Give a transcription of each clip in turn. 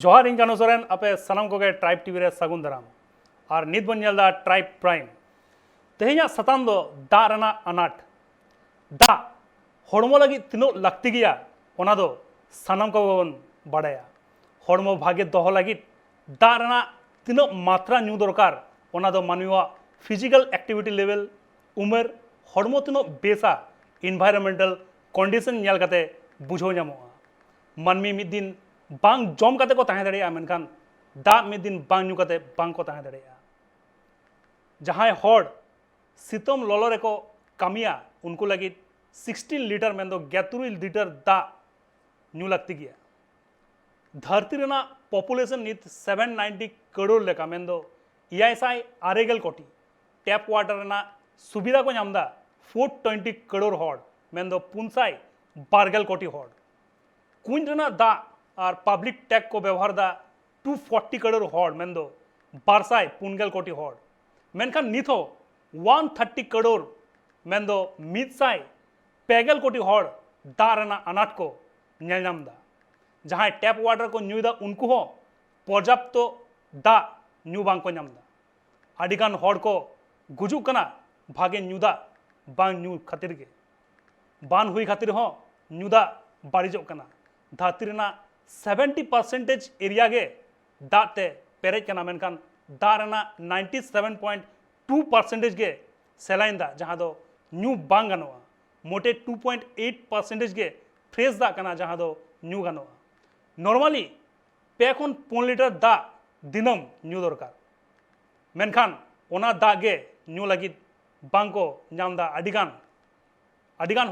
जोहार ᱤᱧ ᱠᱟᱱᱩ ᱥᱚᱨᱮᱱ ᱟᱯᱮ ᱥᱟᱱᱟᱢ ᱠᱚᱜᱮ ᱴᱨᱟᱭᱤᱵ ᱴᱤᱵᱷᱤ ᱨᱮ ᱥᱟᱹᱜᱩᱱ ᱫᱟᱨᱟᱢ ᱟᱨ ᱱᱤᱛ ᱵᱚᱱ ᱧᱮᱞ ᱫᱟ ᱴᱨᱟᱭᱤᱵ ᱯᱨᱟᱭᱤᱢ ᱛᱮᱦᱮᱧᱟᱜ ᱥᱟᱛᱟᱢ ᱫᱚ ᱫᱟᱜ ᱨᱮᱱᱟᱜ ᱟᱱᱟᱴ ᱫᱟᱜ ᱦᱚᱲᱢᱚ ᱞᱟᱹᱜᱤᱫ ᱛᱤᱱᱟᱹᱜ ᱞᱟᱹᱠᱛᱤ ᱜᱮᱭᱟ ᱚᱱᱟ ᱫᱚ ᱥᱟᱱᱟᱢ ᱠᱚᱜᱮ ᱵᱚᱱ ᱵᱟᱰᱟᱭᱟ ᱦᱚᱲᱢᱚ ᱵᱷᱟᱜᱮ ᱫᱚᱦᱚ ᱞᱟᱹᱜᱤᱫ ᱫᱟᱜ ᱨᱮᱱᱟᱜ ᱛᱤᱱᱟᱹᱜ ᱢᱟᱛᱨᱟ ᱧᱩ ᱫᱚᱨᱠᱟর ᱚᱱᱟ ᱫᱚ ᱢᱟᱹᱱᱢᱤᱭᱟᱜ ᱯᱷᱤजिক্যাল ᱮᱠᱴᱤভিটি লেভেল উমের হড়মো তিনাᱹᱜ বেসা ইনভায়রনমেন্টাল কন্ডিশন ᱧᱮᱞ ᱠᱟᱛᱮ বুঝাও ᱧᱟᱢᱚᱜᱼᱟ ᱢᱟᱹᱱᱢᱤ ᱢᱤᱫ ᱫᱤন बांग जम काते को ताहे दाड़ेया मेनखान दाग में दिन बांग ᱧᱩ काते बांग को ताहे दाड़ेया जहां हड़ सितम ललो रे को कामिया उनको लगी 16 लीटर मेन दो 73 लीटर दाग ᱧᱩ लगती गया धरती रेना पॉपुलेशन नित 790 करोड़ लेका मेन दो इयासाई आरेगल कोटी टैप वाटर रेना सुविधा को नामदा 420 करोड़ हड़ मेन दो पुनसाई बारगल कोटी हड़ कुंज रेना दाग और पब्लिक टैग को व्यवहार दा 240 करोड़ हड़ मेन दो बारसाई पुनगल कोटी हड़ मेनखान नित हो 130 करोड़ मेन दो मिदसाई पेगल कोटी हड़ दा रेना अनाट को नेल नाम दा जहां टैप वाटर को ᱧᱩᱭ दा उनको हो पर्याप्त दा ᱧᱩ बांग को नाम दा आदिगान हड़ को गुजुक कना भागे ᱧᱩ दा बांग ᱧᱩ खातिर के बान हुई खातिर हो ᱧᱩ दा बारिजोक कना धरती रेना 70% एरिया के दाते पेरेज कना मेनखान दा रेना 97.2% के सेलाइन दा जहां दो ᱧᱩ बांग गनोआ मोटे 2.8% के फ्रेश दा कना जहां दो ᱧᱩ गनोआ नॉर्मली 2 खन 5 लीटर दा दिनम ᱧᱩ दरकार मेनखान ओना दा गे ᱧᱩ लगी बांग को नाम दा अडिगान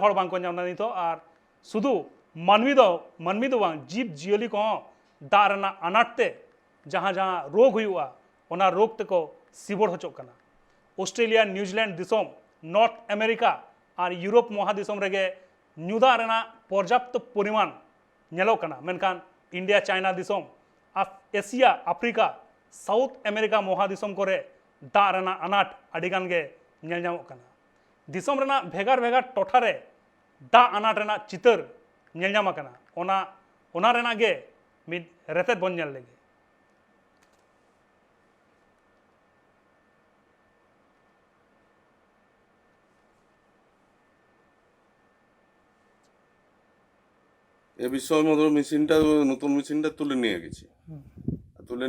हड़ बांग को नाम दा नितो और शुधु मानवी दो बांग जीव जियली को दा रेना अनाटते जहां जहां रोग हुआ ओना रोग ते को सिबड़ होचो कना ऑस्ट्रेलिया न्यूजीलैंड दिसोम नॉर्थ अमेरिका और यूरोप महादिसोम रेगे ᱧᱩ दा रेना पर्याप्त परिमाण नेलो कना मेनखान इंडिया चाइना दिसोम एशिया अफ्रीका साउथ अमेरिका महादिसोम कोरे दा रेना अनाट अडिगान गे नेल ᱧᱟᱢᱚᱜ कना दिसोम रेना भेगार भेगार टोठा रे दा अनाट रेना चितर नेल ᱧᱟᱢ कना ओना रेना गे मिद रेतेत बन नेल लेगे এ বিষয় মতো মেশিনটা নতুন মেশিনটা তুলে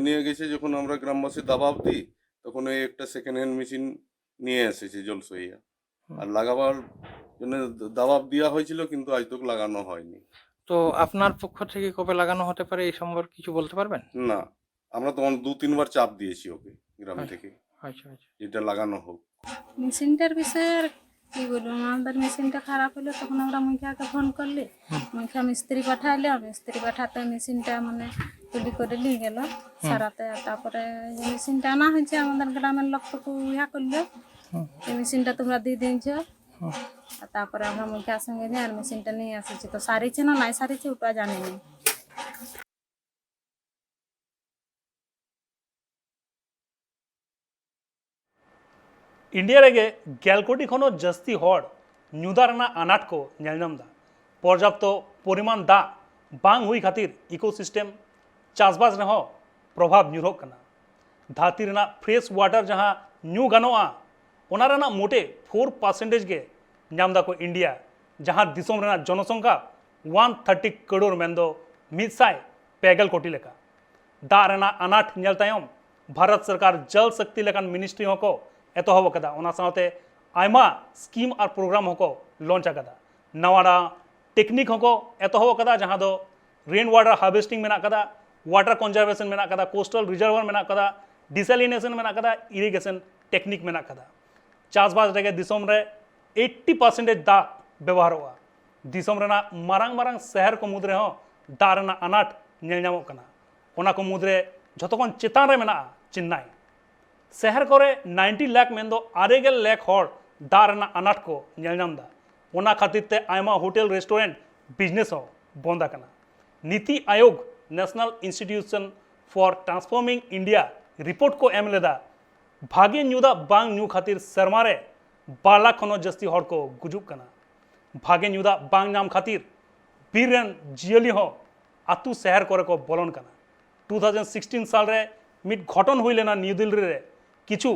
নিয়ে গেছে যখন আমরা গ্রামবাসী দাবাব দিই তখন এই একটা সেকেন্ড হ্যান্ড মেশিন নিয়ে এসেছে জলসইয়া আর লাগাবার জন্য দাবাব দেওয়া হয়েছিল কিন্তু আজ তক লাগানো হয়নি। তো আপনার পক্ষ থেকে কবে লাগানো হতে পারে এই সম্পর্কে কিছু বলতে পারবেন? না, আমরা তখন 2-3 বার চাপ দিয়েছি ওকে গ্রাম থেকে আচ্ছা আচ্ছা যেটা লাগানো হোক। মেশিনটার বিষয়ে আর কি বলবো, আমাদের মেশিনটা খারাপ হলো তখন আমরা মুখিয়াকে ফোন করলি, মুখিয়া মিস্ত্রি পাঠাইলে, মিস্ত্রি পাঠাতে মেশিনটা মানে তুলি করে নিয়ে গেল সারাতে। তারপরে মেশিনটা আনা হয়েছে আমাদের গ্রামের লোক তো ইহা করলো এই মেশিনটা তোমরা দিয়ে দিয়েছ। আর তারপরে আমরা মুখিয়ার সঙ্গে নিয়ে আর মেশিনটা নিয়ে আসেছি, তো সারিছে না নাই সারিছে ওটা জানি না। इंडिया रेगे गैलकोटी खनो जस्ती हड़ ᱧᱩ दा रेना अनाट को नेल नाम दा पर्याप्त परिमाण दा बांग हुई खातिर इकोसिस्टम चासबास रह प्रभाव ᱧᱩᱨᱚᱜ कना धरती रेना फ्रेश वाटर जहां ᱧᱩ गनोआ ओना रेना मोटे 4% के नाम दा को इंडिया जहां दिसोम रेना जनसंख्या 130 करोड़ मेन दो मिदसाई पेगल कोटी लेका दा रेना अनाट नेल तायम भारत सरकार जल शक्ति लेकान मिनिस्ट्री को एतहब कदा ओना साथे आयमा स्कीम और प्रोग्राम को लॉन्च कदा नवाड़ा टेक्निक को एतहब कदा जहां दो रेन वाटर हार्वेस्टिंग मेना कदा वाटर कंजर्वेशन मेना कदा कोस्टल रिजर्वर मेना कदा डिसैलिनेशन मेना कदा इरिगेशन टेक्निक मेना कदा चासबास रेगे दिसोम रे 80% दा व्यवहार हुआ दिसोम रेना मारांग मारांग शहर को मुद्रे हो दा रेना अनाट नेल ᱧᱟᱢᱚᱜ कना ओना को मुद्रे जतखन चेतान रे मेना चेन्नई शहर करे 90 लाख मेन दो 8 लाख हड़ दा रेना अनाट को नेल ᱧᱟᱢ दा ओना खातिर ते आयमा होटल रेस्टोरेंट बिजनेस हो बंदा कना NITI Aayog national institution for transforming India report को एम लेदा भागे ᱧᱩ दा बांग ᱧᱩ खातिर सरमारे 12 लाख खनो जस्ती हड़ को गुजुक कना भागे ᱧᱩ दा बांग नाम खातिर बीर जियली हो आतु शहर करे को बोलन कना 2016 साल रे मिड घटन हुई लेना न्यू दिल्ली रे किछु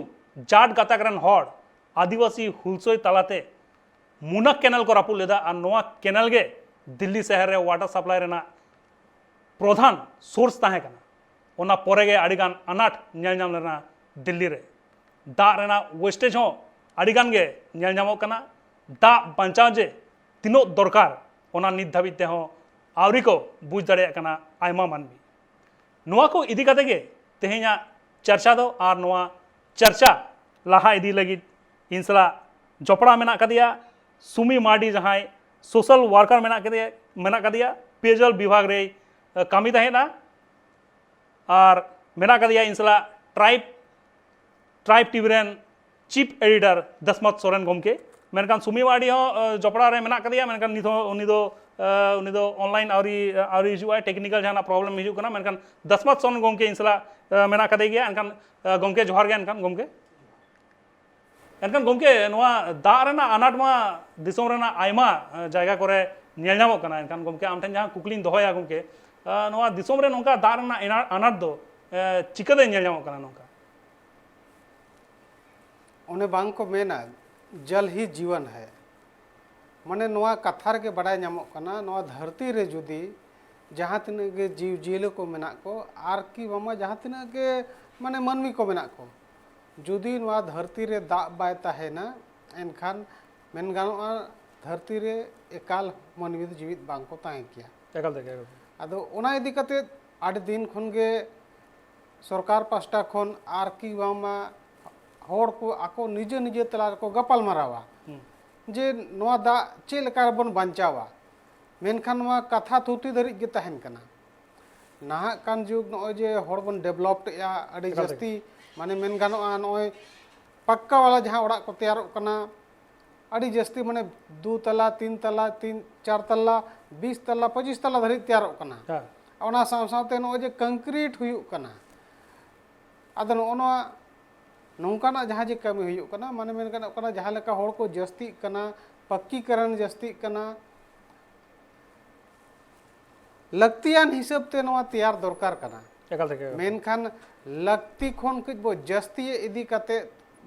जाट गाताक रन हड़ आदिवासी हुलसोय तालाते मुनक कैनल को रापुद लेदा और नोआ कैनल गे दिल्ली शहर रे वाटर सप्लाई रेना प्रधान सोर्स ताहे कना ओना पोरे गे अडिगान अनाट नेल नाम लेना दिल्ली रे दा रेना वेस्टेज हो अडिगान गे नेल नामो कना दा बंचाव जे तीनो दरकार ओना नित धाबित ते हो आवरी को बुझ दाड़े कना आयमा मानवी नोआ को इदी कते गे तेहेኛ चर्चा दो और नोआ चर्चा लाहा इदी लगी इनसला जपड़ा मेना कदिया सुमी मार्डी जहां सोशल वर्कर मेना कदिया पेयजल विभाग रे कामी तहेना और मेना कदिया इनसला ट्राइब टीवी रेन चीफ एडिटर दसमत सोरेन गमके मेनकान सुमी मार्डी हो जपड़ा रे मेना कदिया मेनकान नितो उनी दो ऑनलाइन आवरी हिजुआ टेक्निकल जहां प्रॉब्लम हिजु कना मेनकान दसमत सोरेन गमके इनसला मेना कदे गया एनकान गमके जोहार गया एनकान गमके एनकान गमके नोआ दा रेना अनाट मा दिसोम रेना आयमा जायगा करे नेल नामो कना एनकान गमके आम ठेन जहां कुकलिन दोहया गमके नोआ दिसोम रे नोंका दा रेना अनाट दो चिकादे नेल नामो कना नोंका उन्हें बांग को मेना जल ही जीवन है माने नोआ कथा रे बड़ाय नामो कना नोआ धरती रे जुदी जहाँ तिना के जीव जील को मेना को आर की मामा जहाँ तिना के माने मनमी को मेना को जुदी नोआ धरती रे दा बाय ताहेना एनखान मेन गानोआ धरती रे एकाल मनमी जीवित बांग को ताहे किया एकाल दे आदो ओना इदी कते आठ दिन खन गे सरकार पास्टा खन आर की मामा हर को आको निजे निजे तला को गपाल मारावा जे नोआ दा चे लेका बन बांचावा मेनखान नोआ कथा थुटी धरिज गे ताहेन कना नाहा कान जुग नोय जे हर बन डेवलप्ड या अडी जस्ती माने मेन गानोआ नोय पक्का वाला जहां ओड़ा को तैयार कना अडी जस्ती माने 2 तला 3 तला 4 तला 20 तला 25 तला धरि तैयार कना ओना साव सावते नोय जे कंक्रीट हुयु कना आदो नोआ नौकाना जहां जे कमी हुयु कना माने मेन गानो कना जहां लेका हर को जस्ती कना पक्कीकरण जस्ती कना लगतियान हिसाब ते नोआ तैयार दरकार कना मेनखान लगती खन कुछ बो जस्ती इदी कते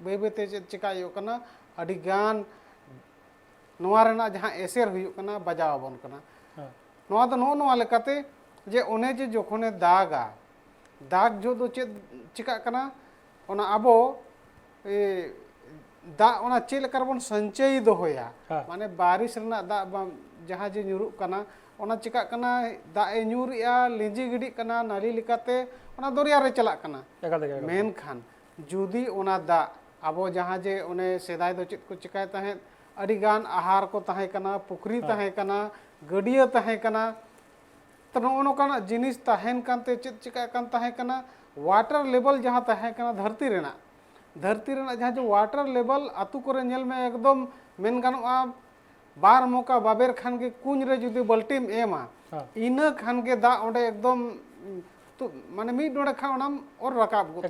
बेबेते चिकायो कना अडिगान नोआ रेना जहां एसेर हुयु कना बजाव बन कना नोआ तो नोआ लेकाते जे ओने जे जोखने दाग जो दो चे चिका कना ओना आबो दा ओना चे लेकर बन संचय दोहया माने बारिश रेना दा जहां जे nyuruk कना ओना चिका कना दा ए nyuria लिंजी गिडी कना नाली लिकाते ओना दरिया रे चला कना मेन खान जुदी ओना दा आबो जहां जे ओने सेदाय दो चित को चिकाय ताहे अडिगान आहार को ताहे कना पुखरी ताहे कना गडिया ताहे कना तो नो काना जिनिस ताहेन कानते चित चिका कान ताहे कना वाटर लेवल जहां ताहे कना धरती रेना जहां जो वाटर लेवल अतु करे नेल में एकदम मेन गानोआ बार मौका बाबेर खान के कुंज रे जुदी बल्टीम एमा इना खान के दा ओंडे एकदम तो माने मी डोडे खावनाम और रकाब गो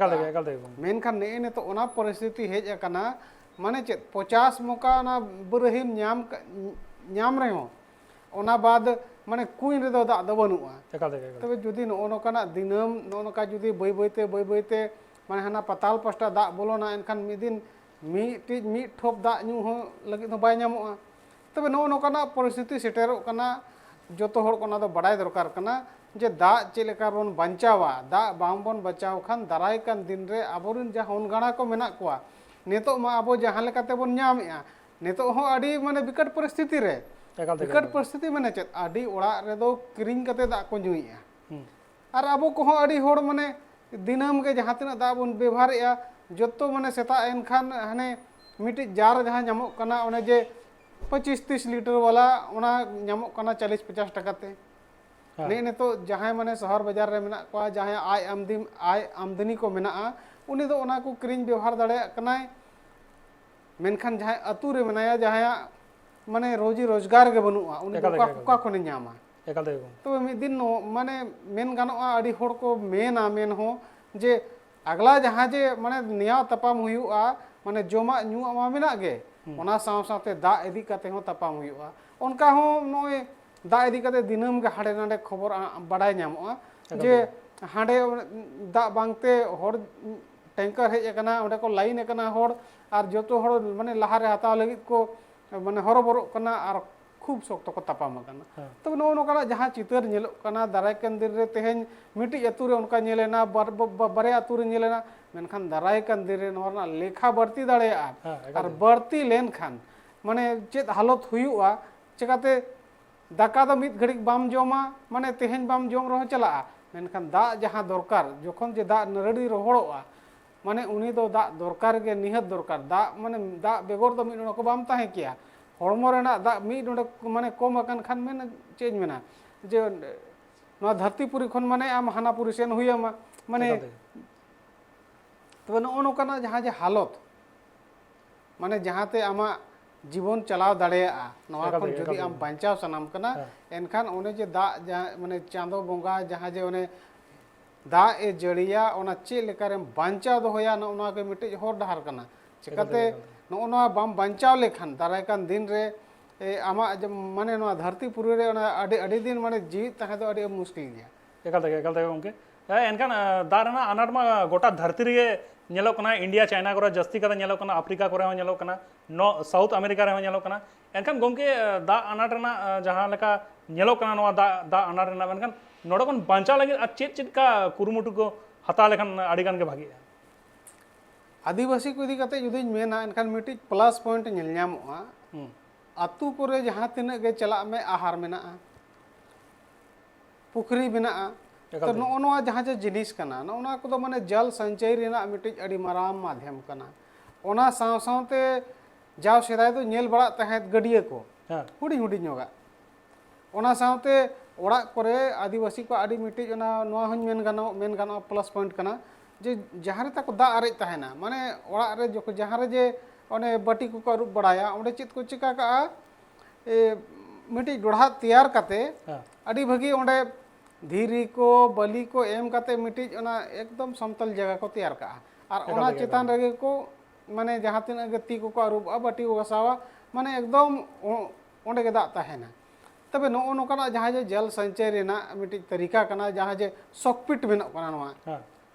मेन खान ने तो ओना परिस्थिति हेज अकना माने चेत 50 मौका ना बुरहिम न्याम रे हो ओना बाद माने कुंज रे दो दा दो बनुआ तबे जुदी नो काना दिनम नो का जुदी बय बयते माने हना पताल पास्टा दा बोलोना एनखान मिदिन मी ठोप दा न्यू हो लगी तो बाय न्यामोआ तबे नो काना परिस्थिति सेटेरो काना जतो हर कोना दो बड़ाय दरकार काना जे दा चे लेका बन बंचावा दा बांग बन बचाव खान दाराय कान दिन रे आबोरिन जा होन गाणा को मेना कोआ नेतो मा आबो जहां लेकाते बन न्यामेआ नेतो हो अडी माने विकट परिस्थिति रे विकट परिस्थिति माने चेत अडी ओड़ा रे दो किरिंग कते दा को जुइया आर आबो को हो अडी होड़ माने दिनम के जहां तना दा बन व्यवहारया जतो माने सेता एनखान हने मिटि जार जहां न्यामो कना ओने जे 25-30 लीटर वाला ओना न्यामो कना 40-50 टका ते ने तो जहां माने शहर बाजार रे मेना को जहां आय आमदनी को मेना उनी दो ओना को क्रिंग व्यवहार दाड़े कनाय मेनखान जहां अतु रे मेनाया जहां माने रोजी रोजगार के बनुआ उनी का को न्यामा तो मिद दिन माने मेन गानोआ अडी होड़ को मेन हो जे अगला जहां जे माने निया तपाम हुयुआ माने जोमा न्यूआ मा मेना गे ओना साव साथे दा इदी कते हो तपाम हुयुआ उनका हो नोय दा इदी कते दिनम के हाडे नाडे खबर बड़ाय न्यामोआ जे ᱦᱟᱸᱰᱮ ᱫᱟᱜ ᱵᱟᱝᱛᱮ ᱦᱚᱲ ᱴᱮᱝᱠᱟᱨ ᱦᱮᱡ ᱟᱠᱟᱱᱟ ᱚᱸᱰᱮ ᱠᱚ ᱞᱟᱭᱤᱱ ᱟᱠᱟᱱᱟ ᱦᱚᱲ ᱟᱨ ᱡᱚᱛᱚ ᱦᱚᱲ ᱢᱟᱱᱮ ᱞᱟᱦᱟᱨᱮ ᱦᱟᱛᱟᱣ ᱞᱟᱹᱜᱤᱫ ᱠᱚ ᱢᱟᱱᱮ ᱦᱚᱨᱚᱵᱚᱨᱚᱜ ᱠᱟᱱᱟ ᱟᱨ ᱠᱷᱩᱵ ᱥᱚᱠᱛᱚ ᱠᱚ ᱛᱟᱯᱟᱢ ᱟᱠᱟᱱᱟ ᱛᱚᱵᱮ ᱱᱚᱜᱼᱚ ᱱᱚᱝᱠᱟᱱᱟᱜ ᱡᱟᱦᱟᱸ ᱪᱤᱛᱟᱹᱨ ᱧᱮᱞᱚᱜ ᱠᱟᱱᱟ ᱫᱟᱨᱟᱭ ᱠᱟᱱ ᱫᱤᱱ ᱨᱮ ᱛᱮᱦᱮᱧ ᱢᱤᱫᱴᱤᱡ ᱟᱹᱛᱩ ᱨᱮ ᱚᱱᱠᱟ ᱧᱮᱞᱮᱱᱟ ᱵᱟᱨᱭᱟ ᱟᱹᱛᱩ ᱨᱮ ᱧᱮᱞᱮᱱᱟ ᱢᱮᱱᱠᱷᱟन ᱫᱟᱨᱟᱭ ᱠᱟᱱ ᱫᱤᱱ ᱨᱮ ᱱᱚᱣᱟ ᱨᱮᱱᱟᱜ ᱞᱮᱠᱷᱟ ᱵᱟᱹᱲᱛᱤ ᱫᱟᱲᱮᱭᱟᱜᱼᱟ ᱟᱨ ᱵᱟᱹᱲᱛᱤ ᱞᱮᱱᱠᱷᱟन ᱢᱟᱱᱮ ᱪᱮᱫ ᱦᱟᱞᱚᱛ ᱦᱩᱭᱩᱜᱼᱟ ᱪᱤᱠᱟᱹᱛᱮ ᱫᱟᱠᱟ ᱫᱚ ᱢᱤᱫ ᱜᱷᱟᱹᱲᱤᱡ ᱵᱟᱢ ᱡᱚᱢᱟ ᱢᱟᱱᱮ ᱛᱮᱦᱮᱧ ᱵᱟᱢ ᱡᱚᱢ ᱨᱮᱦᱚᱸ ᱪᱟᱞᱟᱜᱼᱟ ᱢᱮᱱᱠᱷᱟन ᱫᱟᱜ ᱡᱟᱦᱟᱸ ᱫᱚᱨᱠᱟর ᱡᱚᱠᱷᱚᱱ ᱡᱮ ᱫᱟᱜ ᱱᱟᱹᱨᱲᱤ ᱨᱚᱦᱚᱲᱚᱜᱼᱟ ᱢᱟᱱᱮ ᱩᱱᱤ ᱫᱚ ᱫᱟᱜ ᱫᱚᱨᱠᱟর ᱜᱮ ᱱᱤᱦᱟᱹᱛ ᱫᱚᱨᱠᱟর ᱫᱟᱜ ᱢᱟᱱᱮ ᱫᱟᱜ ᱵᱮᱜᱚᱨ ᱫᱚ ᱢᱤᱫ ᱰᱚᱸᱰᱮᱠ ᱵᱟᱢ ᱛᱟᱦᱮᱸ ᱠᱮᱭᱟ ᱦᱚᱲᱢᱚ ᱨᱮᱱᱟᱜ ᱫᱟᱜ ᱢᱤᱫ ᱰᱚᱸᱰᱮᱠ ᱢᱟᱱᱮ ᱠᱚᱢ ᱟᱠᱟᱱ ᱠᱷᱟᱱ ᱢᱮᱱ ᱪᱮᱫ ᱤᱧ ᱢᱮᱱᱟ ᱡᱮ ᱱᱚᱣᱟ ᱫᱷᱟᱹᱨᱛᱤ ᱯᱩᱨᱤ ᱠᱷᱚᱱ ᱢᱟᱱᱮ ᱟᱢ ᱦᱟᱱᱟ ᱯᱩᱨᱤ ᱥᱮᱱ ᱦᱩᱭᱟᱢᱟ ᱢᱟᱱᱮ ᱛᱚᱵᱮ ᱱᱚᱜᱼᱚ ᱱᱚᱝᱠᱟᱱᱟᱜ ᱡᱟᱦᱟᱸ ᱡᱮ ᱦᱟᱞᱚᱛ ᱢᱟᱱᱮ ᱡᱟᱦᱟᱸᱛᱮ ᱟᱢᱟᱜ ᱡᱤᱵᱚᱱ ᱪᱟᱞᱟᱣ ᱫᱟᱲᱮᱭᱟᱜᱼᱟ ᱱᱚᱣᱟ ᱠᱷᱚᱱ ᱡᱩᱫᱤ ᱟᱢ ᱵᱟᱧᱪᱟᱣ ᱥᱟᱱᱟᱢ ᱠᱟᱱᱟ ᱮᱱᱠᱷᱟᱱ ᱚᱱᱮ ᱡᱮ ᱫᱟᱜ ᱢᱟᱱᱮ ᱪᱟᱸᱫᱳ ᱵᱚᱸᱜᱟ ᱡᱟᱦᱟᱸ ᱡᱮ ᱚᱱᱮ ᱫᱟᱜ ᱮ ᱡᱟᱹᱲᱤᱭᱟ ᱚᱱᱟ ᱪᱮᱫ ᱞᱮᱠᱟᱨᱮᱢ ᱵᱟᱧᱪᱟᱣ ᱫᱚᱦᱚᱭᱟ ᱱᱚᱜᱼᱚ ᱱᱚᱣᱟ ᱜᱮ ᱢᱤᱫᱴᱤᱡ ᱦᱚᱨ ᱰᱟᱦᱟᱨ ᱠᱟᱱᱟ ᱪᱤᱠᱟᱹᱛᱮ ᱱᱚᱜᱼᱚ ᱱᱚᱣᱟ ᱵᱟᱢ ᱵᱟᱧᱪᱟᱣ ᱞᱮᱠᱷᱟन ᱫᱟᱨᱟᱭ ᱠᱟᱱ ᱫᱤᱱ ᱨᱮ ᱟᱢᱟᱜ ᱢᱟᱱᱮ ᱱᱚᱣᱟ ᱫᱷᱟᱹᱨᱛᱤ ᱯᱩᱨᱤ ᱨᱮ ᱚᱱᱟ ᱟᱹᱰᱤ ᱫᱤᱱ ᱢᱟᱱᱮ ᱡᱤᱣᱤᱫ ᱛᱟᱦᱮᱸ ᱫᱚ ᱟᱹᱰᱤ ᱢᱩᱥᱠᱤᱞ ᱜᱮᱭᱟ ᱮᱠᱟᱞ ᱛᱮᱜᱮ ᱜᱚᱢᱠᱮ ᱮᱱᱠᱷᱟᱱ ᱫᱟᱜ ᱨᱮᱱᱟᱜ ᱟᱱᱟᱴ ᱢᱟ ᱜᱚᱴᱟ ᱫᱷᱟᱹᱨᱛᱤ ᱨᱮᱜᱮ ᱧᱮᱞᱚᱜ ᱠᱟᱱᱟ ᱤᱱᱰᱤᱭᱟ ᱪᱟᱭᱱᱟ ᱠᱚᱨᱮ ᱡᱟᱹᱥᱛᱤ ᱠᱟᱛᱮ ᱧᱮᱞᱚᱜ ᱠᱟᱱᱟ ᱟᱯᱷᱨᱤᱠᱟ ᱠᱚᱨᱮ ᱦᱚᱸ ᱧᱮᱞᱚᱜ ᱠᱟᱱᱟ ᱥᱟᱣᱩᱛᱷ ᱟᱢᱮᱨᱤᱠᱟ ᱨᱮᱦᱚᱸ ᱧᱮᱞᱚᱜ ᱠᱟᱱᱟ ᱮᱱᱠᱷᱟन ᱜᱚᱢᱠᱮ ᱫᱟᱜ ᱟᱱᱟᱴ ᱨᱮᱱᱟᱜ ᱡᱟᱦᱟᱸ ᱞᱮᱠᱟ ᱧᱮᱞᱚᱜ ᱠᱟᱱᱟ ᱱᱚᱣᱟ ᱫᱟᱜ ᱟᱱᱟᱴ ᱨᱮᱱᱟᱜ ᱢᱮᱱᱠᱷᱟन ᱱᱚᱰᱮ ᱠᱷᱚᱱ ᱵᱟᱧᱪᱟᱣ ᱞᱟᱹᱜᱤᱫ ᱟᱨ ᱪᱮᱫ ᱪᱮᱫᱠᱟ ᱠᱩᱨᱩᱢᱩᱴᱩ ᱠᱚ ᱦᱟᱛᱟᱣ ᱞᱮᱠᱷᱟन ᱟᱹᱰᱤ ᱜᱟᱱ ᱜᱮ ᱵᱷᱟᱜᱤᱜᱼᱟ ᱟᱹᱫᱤᱵᱟᱹᱥᱤ ᱠᱚ ᱤᱫᱤ ᱠᱟᱛᱮ ᱡᱩᱫᱤᱧ ᱢᱮᱱᱟ ᱮᱱᱠᱷᱟन ᱢᱤᱫᱴᱤᱡ ᱯᱞᱟᱥ ᱯᱚᱭᱮंᱴ ᱧᱮᱞ ᱧᱟᱢᱚᱜᱼᱟ ᱟᱹᱛᱩ ᱠᱚᱨᱮ ᱡᱟᱦᱟᱸ ᱛᱤᱱᱟᱹᱜ ᱜᱮ ᱪᱟᱞᱟᱜ ᱢᱮ ᱟᱦᱟᱨ ᱢᱮᱱᱟᱜᱼᱟ ᱯᱩᱠᱷᱨᱤ ᱢᱮᱱᱟᱜᱼᱟ ᱛᱚ ᱱᱚᱜᱼᱚ ᱱᱚᱣᱟ ᱡᱟᱦᱟᱸ ᱡᱮ ᱡᱤᱱᱤᱥ ᱠᱟᱱᱟ ᱱᱚᱜᱼᱚ ᱱᱚᱣᱟ ᱠᱚᱫᱚ ᱢᱟᱱᱮ ᱡᱚᱞ ᱥᱚᱧᱪᱚᱭ ᱨᱮᱱᱟᱜ ᱢᱤᱫᱴᱤᱡ ᱟᱹᱰᱤ ᱢᱟᱨᱟᱝ ᱢᱟᱫᱽᱫᱷᱚᱢ ᱠᱟᱱᱟ ᱚᱱᱟ ᱥᱟᱶ ᱥᱟᱶᱛᱮ ᱡᱟᱣ ᱥᱮᱫᱟᱭ ᱫᱚ ᱧᱮᱞ ᱵᱟᱲᱟᱜ ᱛᱟᱦᱮᱸᱫ ᱜᱟᱹᱰᱭᱟᱹ ᱠᱚ ᱦᱩᱰᱤᱧ ᱦᱩᱰᱤᱧ ᱧᱚᱜᱟᱜ ᱚᱱᱟ ᱥᱟᱶᱛᱮ ᱚᱲᱟᱜ ᱠᱚᱨᱮ ᱟᱹᱫᱤᱵᱟᱹᱥᱤ ᱠᱚ ᱟᱹᱰᱤ ᱢᱤᱫᱴᱤᱡ ᱱᱚᱣᱟ ᱦᱚᱸᱧ ᱢᱮᱱ ᱜᱟᱱᱚᱜᱼᱟ ᱯᱞᱟᱥ ᱯᱚᱭᱮंᱴ ᱠᱟᱱᱟ ᱡᱮ ᱡᱟᱦᱟᱸ ᱨᱮ ᱛᱟᱠᱚ ᱫᱟᱜ ᱟᱨᱮᱡ ᱛᱟᱦᱮᱱᱟ ᱢᱟᱱᱮ ᱚᱲᱟᱜ ᱨᱮ ᱡᱟᱦᱟᱸ ᱨᱮ ᱡᱮ ᱚᱱᱮ ᱵᱟᱹᱴᱤ ᱠᱚᱠᱚ ᱟᱹᱨᱩᱵ ᱵᱟᱲᱟᱭᱟ ᱚᱸᱰᱮ ᱪᱮᱫ ᱠᱚ ᱪᱤᱠᱟ ᱠᱟᱜᱼᱟ ᱢᱤᱫᱴᱤᱡ ᱰᱚᱰᱷᱟ ᱛᱮᱭᱟᱨ ᱠᱟᱛᱮ ᱟᱹᱰᱤ ᱵᱷᱟᱹᱜᱤ ᱚᱸᱰᱮ ᱫᱷᱤᱨᱤ ko ᱵᱟᱹᱞᱤ ko ᱮᱢ ᱠᱟᱛᱮ ᱢᱤᱫᱴᱤᱡ ᱚᱱᱟ ᱮᱠᱫᱚᱢ ᱥᱚᱢᱛᱚᱞ ᱡᱟᱭᱜᱟ ᱠᱚ ᱛᱮᱭᱟᱨ ᱠᱟᱜᱼᱟ ᱟᱨ ᱚᱱᱟ ᱪᱮᱛᱟन ᱨᱮᱜᱮ ᱠᱚ ᱢᱟᱱᱮ ᱡᱟᱦᱟᱸ ᱛᱤᱱᱟᱹᱜ ᱜᱮ ᱛᱤ ᱠᱚᱠᱚ ᱟᱹᱨᱩᱵᱚᱜᱼᱟ ᱵᱟᱹᱴᱤ ᱠᱚ ᱜᱟᱥᱟᱣᱟ ᱢᱟᱱᱮ ᱮᱠᱫᱚᱢ ᱚᱸᱰᱮ ᱜᱮ ᱫᱟᱜ ᱛᱟᱦᱮᱱᱟ ᱛᱚᱵᱮ ᱱᱚᱜᱼᱚ ᱱᱚᱝᱠᱟᱱᱟᱜ ᱡᱟᱦᱟᱸ ᱡᱮ ᱡᱚᱞ ᱥᱚᱧᱪᱚᱭ ᱨᱮᱱᱟᱜ ᱢᱤᱫᱴᱤᱡ ᱛᱟᱹᱨᱤᱠᱟ ᱠᱟᱱᱟ ᱡᱟᱦᱟᱸ ᱡᱮ ᱥᱚᱠᱯᱤᱴ ᱵᱮᱱᱟᱜ ᱠᱟᱱᱟ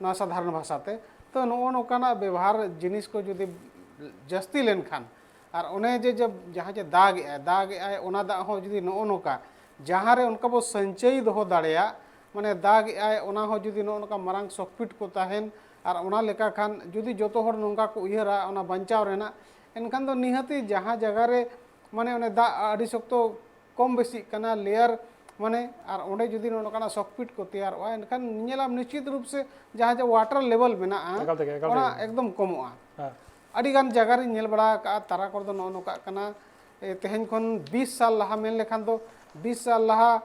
ᱱᱚᱣᱟ ᱥᱟᱫᱷᱟᱨᱚᱱ ᱵᱷᱟষᱟᱛᱮ ᱛᱚ ᱱᱚᱜᱼᱚ ᱱᱚᱝᱠᱟᱱᱟᱜ ᱵᱮᱵᱚᱦᱟᱨ ᱡᱤᱱᱤᱥ ko ᱡᱩᱫᱤ ᱡᱟᱹᱥᱛᱤ ᱞᱮᱱᱠᱷᱟᱱ ᱟᱨ ᱚᱱᱮ ᱡᱮ ᱡᱟᱦᱟᱸ ᱡᱮ ᱫᱟᱜᱮᱜᱼᱟᱭ ᱚᱱᱟ ᱫᱟᱜ ᱦᱚᱸ ᱡᱩᱫᱤ ᱱᱚᱜᱼᱚ ᱱᱚᱝᱠᱟ ᱡᱟᱦᱟᱸ ᱨᱮ ᱚᱱᱠᱟ ᱵᱚ ᱥᱚᱧᱪᱚᱭ ᱫᱚᱦᱚ ᱫᱟᱲᱮᱭᱟᱜ ᱢᱟᱱᱮ ᱫᱟᱜᱮᱜᱼᱟᱭ ᱚᱱᱟ ᱦᱚᱸ ᱡᱩᱫᱤ ᱱᱚᱜᱼᱚ ᱱᱚᱝᱠᱟ ᱢᱟᱨᱟᱝ ᱥᱚᱠᱯᱤᱴ ᱠᱚ ᱛᱟᱦᱮᱱ ᱟᱨ ᱚᱱᱟ ᱞᱮᱠᱟ ᱠᱷᱟᱱ ᱡᱩᱫᱤ ᱡᱚᱛᱚ ᱦᱚᱲ ᱱᱚᱝᱠᱟ ᱠᱚ ᱩᱭᱦᱟᱹᱨᱟ ᱚᱱᱟ ᱵᱟᱧᱪᱟᱣ ᱨᱮᱱᱟᱜ ᱮᱱᱠᱷᱟᱱ ᱫᱚ ᱱᱤᱦᱟᱹᱛᱤ ᱡᱟᱦᱟᱸ ᱡᱟᱭᱜᱟ ᱨᱮ ᱢᱟᱱᱮ ᱚᱱᱮ ᱫᱟᱜ ᱟᱹᱰᱤ ᱥᱚᱠᱛᱚ ᱠᱚᱢ ᱵᱮᱥᱤᱜ ᱠᱟᱱᱟ ᱞᱮᱭᱟᱨ ᱢᱟᱱᱮ ᱟᱨ ᱚᱸᱰᱮ ᱡᱩᱫᱤ ᱱᱚᱝᱠᱟᱱᱟᱜ ᱥᱚᱠᱯᱤᱴ ko ᱛᱮᱭᱟᱨᱚᱜᱼᱟ ᱮᱱᱠᱷᱟᱱ ᱧᱮᱞᱟᱢ ᱱᱤᱥᱪᱤᱛ ᱨᱩᱯ ᱥᱮ ᱡᱟᱦᱟᱸ ᱡᱮ ᱳᱣᱟᱴᱟᱨ ᱞᱮᱵᱮᱞ ᱢᱮᱱᱟᱜᱼᱟ ᱚᱱᱟ ᱮᱠᱫᱚᱢ ᱠᱚᱢᱚᱜᱼᱟ ᱟᱹᱰᱤ ᱜᱟᱱ ᱡᱟᱭᱜᱟ ᱨᱤᱧ ᱧᱮᱞ ᱵᱟᱲᱟ ᱟᱠᱟᱜᱼᱟ ᱛᱟᱨᱟ ᱠᱚᱨᱮ ᱫᱚ ᱱᱚᱜᱼᱚ ᱱᱚᱝᱠᱟᱜ ᱠᱟᱱᱟ ᱛᱮᱦᱮᱧ ᱠᱷᱚᱱ 20 साल ᱞᱟᱦᱟ ᱢᱮᱱ ᱞᱮᱠᱷᱟᱱ ᱫᱚ 20 साल ᱞᱟᱦᱟ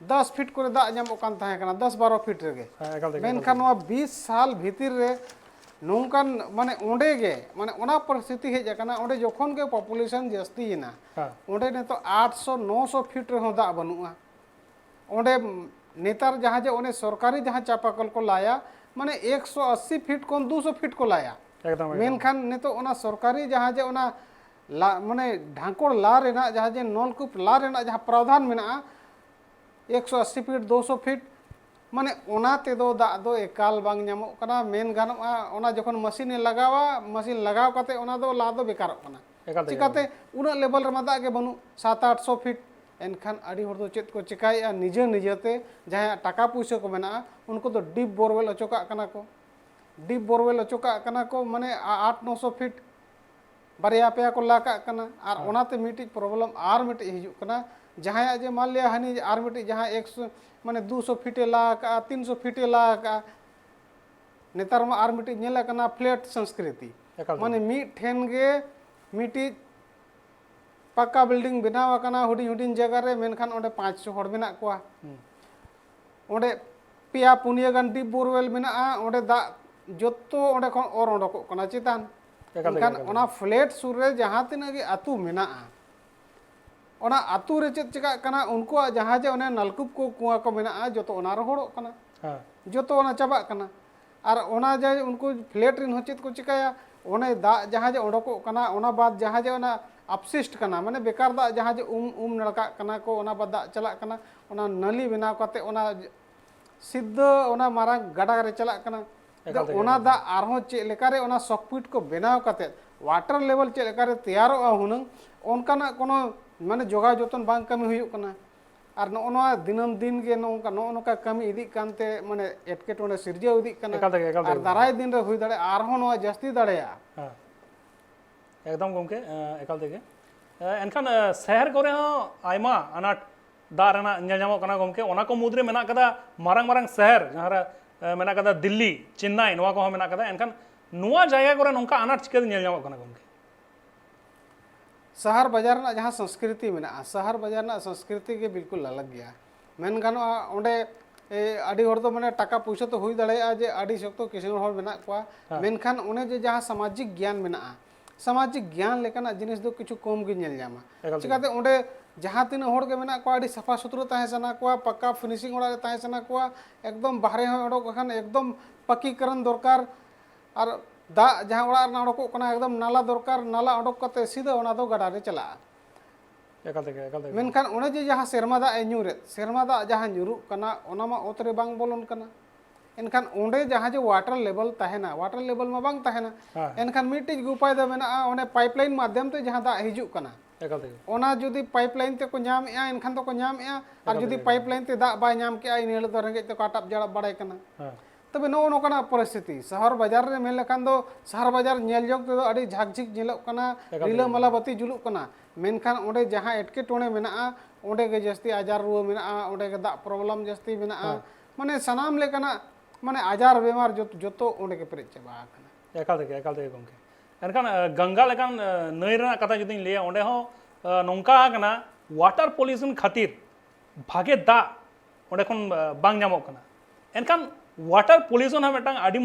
10 ᱯᱷᱤᱴ ᱠᱚᱨᱮ ᱫᱟᱜ ᱧᱟᱢᱚᱜ ᱠᱟᱱ ᱛᱟᱦᱮᱸ ᱠᱟᱱᱟ 10-12 ᱯᱷᱤᱴ ᱨᱮᱜᱮ ᱢᱮᱱᱠᱷᱟᱱ ᱱᱚᱣᱟ 20 साल ᱵᱷᱤᱛᱤᱨ ᱨᱮ ᱱᱚᱝᱠᱟᱱ ᱢᱟᱱᱮ ᱚᱸᱰᱮ ᱜᱮ ᱢᱟᱱᱮ ᱚᱱᱟ ᱯᱚᱨᱤᱥᱛᱷᱤᱛᱤ ᱦᱮᱡ ᱟᱠᱟᱱᱟ ᱚᱸᱰᱮ ᱡᱚᱠᱷᱚᱱ ᱜᱮ ᱯᱚᱯᱩᱞᱮᱥᱚᱱ ᱡᱟᱹᱥᱛᱤᱭᱮᱱᱟ ᱚᱸᱰᱮ ᱱᱤᱛᱚᱜ 800-900 ᱯᱷᱤᱴ ᱨᱮᱦᱚᱸ ᱫᱟᱜ ᱵᱟᱹᱱᱩᱜᱼᱟ ᱚᱸᱰे ᱱᱮᱛᱟᱨ ᱡᱟᱦᱟᱸ ᱡᱮ ᱚᱱᱮ ᱥᱚᱨᱠᱟরি ᱡᱟᱦᱟᱸ ᱪᱟᱯᱟᱠᱚᱞ ko ᱞᱟᱭᱟ ᱢᱟᱱᱮ 180 ᱯᱷᱤᱴ ᱠᱷᱚᱱ 200 ᱯᱷᱤᱴ ko ᱞᱟᱭᱟ ᱢᱮᱱᱠᱷᱟन ᱱᱤᱛᱚᱜ ᱚᱱᱟ ᱥᱚᱨᱠᱟরি ᱡᱟᱦᱟᱸ ᱡᱮ ᱚᱱᱟ ᱢᱟᱱᱮ ᱰᱷᱟᱸᱠᱚᱲ ᱞᱟ ᱨᱮᱱᱟᱜ ᱡᱟᱦᱟᱸ ᱡᱮ नलकूप ला ᱨᱮᱱᱟᱜ ᱡᱟᱦᱟᱸ प्रावधान मेना 180 फीट 200 फीट माने ओना तेदो दाग दो एकाल बांग ᱧᱟᱢᱚᱜ ᱠᱟᱱᱟ मेन गानोगा ओना जखन मशीन लगावा मशीन लगाव काते ओना दो ला दो बेकार कना चिकाते उना लेवल रमा दाग गे बनु 700-800 फीट एनखान आडी हर दो चेत को चिकाया निजे निजेते जहां टाका पुइसा को मेना उनको तो डीप बोरवेल अचोका कना को डीप बोरवेल अचोका कना को माने 800-900 फीट बारिया पेया को लाका कना आर ओनाते मिटी प्रॉब्लम आर मिटी हिजुक कना जहां जे मान लिया हनी आर मिटी जहां 100 माने 200 फीटे लाका 300 फीटे लाका नेतार मा आर मिटी नेला कना फ्लैट संस्कृति माने मी ठेन गे मिटी पक्का बिल्डिंग बनाव कना हुडी हुडी जगह रे मेनखान ओंडे 500 हड़ मेना कोआ ओंडे पिया पुनिया गान डीप बोरवेल मेना ओंडे दा जत्तो ओंडे खन और ओंडको कना चितान एनखान ओना फ्लैट सुर रे जहां तिना गे अतु मेना ओना अतु रे चेत चिका कना उनको जहां जे ओने नलकूप को कुआ को मेना जतो ओना रोहड़ो कना जतो ओना चाबा कना आर ओना जे उनको फ्लैट रिन होचेत को चिकाया ओने दा जहां जे ओडको कना ओना बाद जहां जे ओना अपशिष्ट कना माने बेकार दा जहां जे नड़का कना को ओना बाद दा चला कना ओना नली बनाव काते ओना सिद्धा ओना मारांग गाडा रे चलाक कना ओना दा आरहों चे लेकारे ओना सॉकपिट को बनाव काते वाटर लेवल चे लेकारे तैयारोगा हुनंग ओनकाना कोनो माने जोगा जतन बांग कमी हुयुग कना और नोआ दिनम दिन के नोका नोका कमी इदी कानते माने एटकेटोने सिरजाव इदी कना और दाराय दिन रे हुई दाड़े आरहों नोआ जस्ती दाड़ेया एकदम गमके एकाल तेगे एनखान शहर करे हो आयमा अनाट दा रेना नेल ᱧᱟᱢᱚᱜ ᱠᱟᱱᱟ गमके ओना को मुद्रे मेना कदा मारंग मारंग शहर जहां मेना कदा दिल्ली चेन्नई नोआ को हो मेना कदा एनखान नोआ जायगा करे नोंका अनाट चिके नेल ᱧᱟᱢᱚᱜ ᱠᱟᱱᱟ गमके शहर बाजार ना जहाँ संस्कृति में शहर बाजार ना संस्कृति के बिल्कुल अलग गया मेन गानों ओंडे आदि हर तो माने टाका पैसा तो हुई दाड़ेया जे आदि शक्तो किसान हर मेना कोआ मेनखान ओने जे जहाँ सामाजिक ज्ञान मेना सामाजिक ज्ञान लेकाना जिनिस दो किछु कम गे नेल ᱧᱟᱢᱟ चिकाते ओंडे जहाँ तीन हर के मेना कोआ आदि सफा सुथरा ताहे सना कोआ पक्का फिनिशिंग ओड़ा ताहे सना कोआ एकदम बाहरे हो ओडोक खान एकदम पक्कीकरण दरकार और दा जहाँ ओड़ा ना ओडोक कना एकदम नाला दरकार नाला ओडोक कते सीधा ओना दो गाडा रे चला एकाल मेनखान ओने जे जहाँ सेरमा दा ए ᱧᱩᱨᱮ सेरमा दा जहाँ ᱧᱩᱨᱩᱜ कना ओना मा ओत रे बांग बोलन कना एनखान ओंडे जहाँ जे वाटर लेवल ताहेना वाटर लेवल मा बांग ताहेना एनखान मिट्टी उपाय दा मेना ओने पाइपलाइन माध्यम ते जहाँ दा हिजुग कना ओना जुदी पाइपलाइन ते को नाम ए एनखान तो को नाम ए और जुदी पाइपलाइन ते दा बाय नाम के आई नेल दो रेंगे ते काटाप जड़ा बड़ाय कना तबे नो नोकना परिस्थिति शहर बाजार रे मेन लखान दो शहर बाजार नेल जोग ते दो अड़ी झाकझिक नेलक कना रीला माला बत्ती जुलुक कना मेनखान ओंडे जहाँ एटके टोणे मेना ओंडे गे जस्ती आजार रुआ मेना ओंडे गे दा प्रॉब्लम जस्ती मेना माने सनाम लेकना माने आजार बेमार जोतो ओंडे के पेरेज चाबा कना एकाल तेगे गमके एनखान गंगा लेकान नई रेना कथा जुदी लिया ओंडे हो नोंका कना वाटर पॉल्यूशन खातिर भागे दा ओंडे खन बांग ᱧᱟᱢᱚᱜ कना एनखान वाटर पॉल्यूशन है मेटांग आडी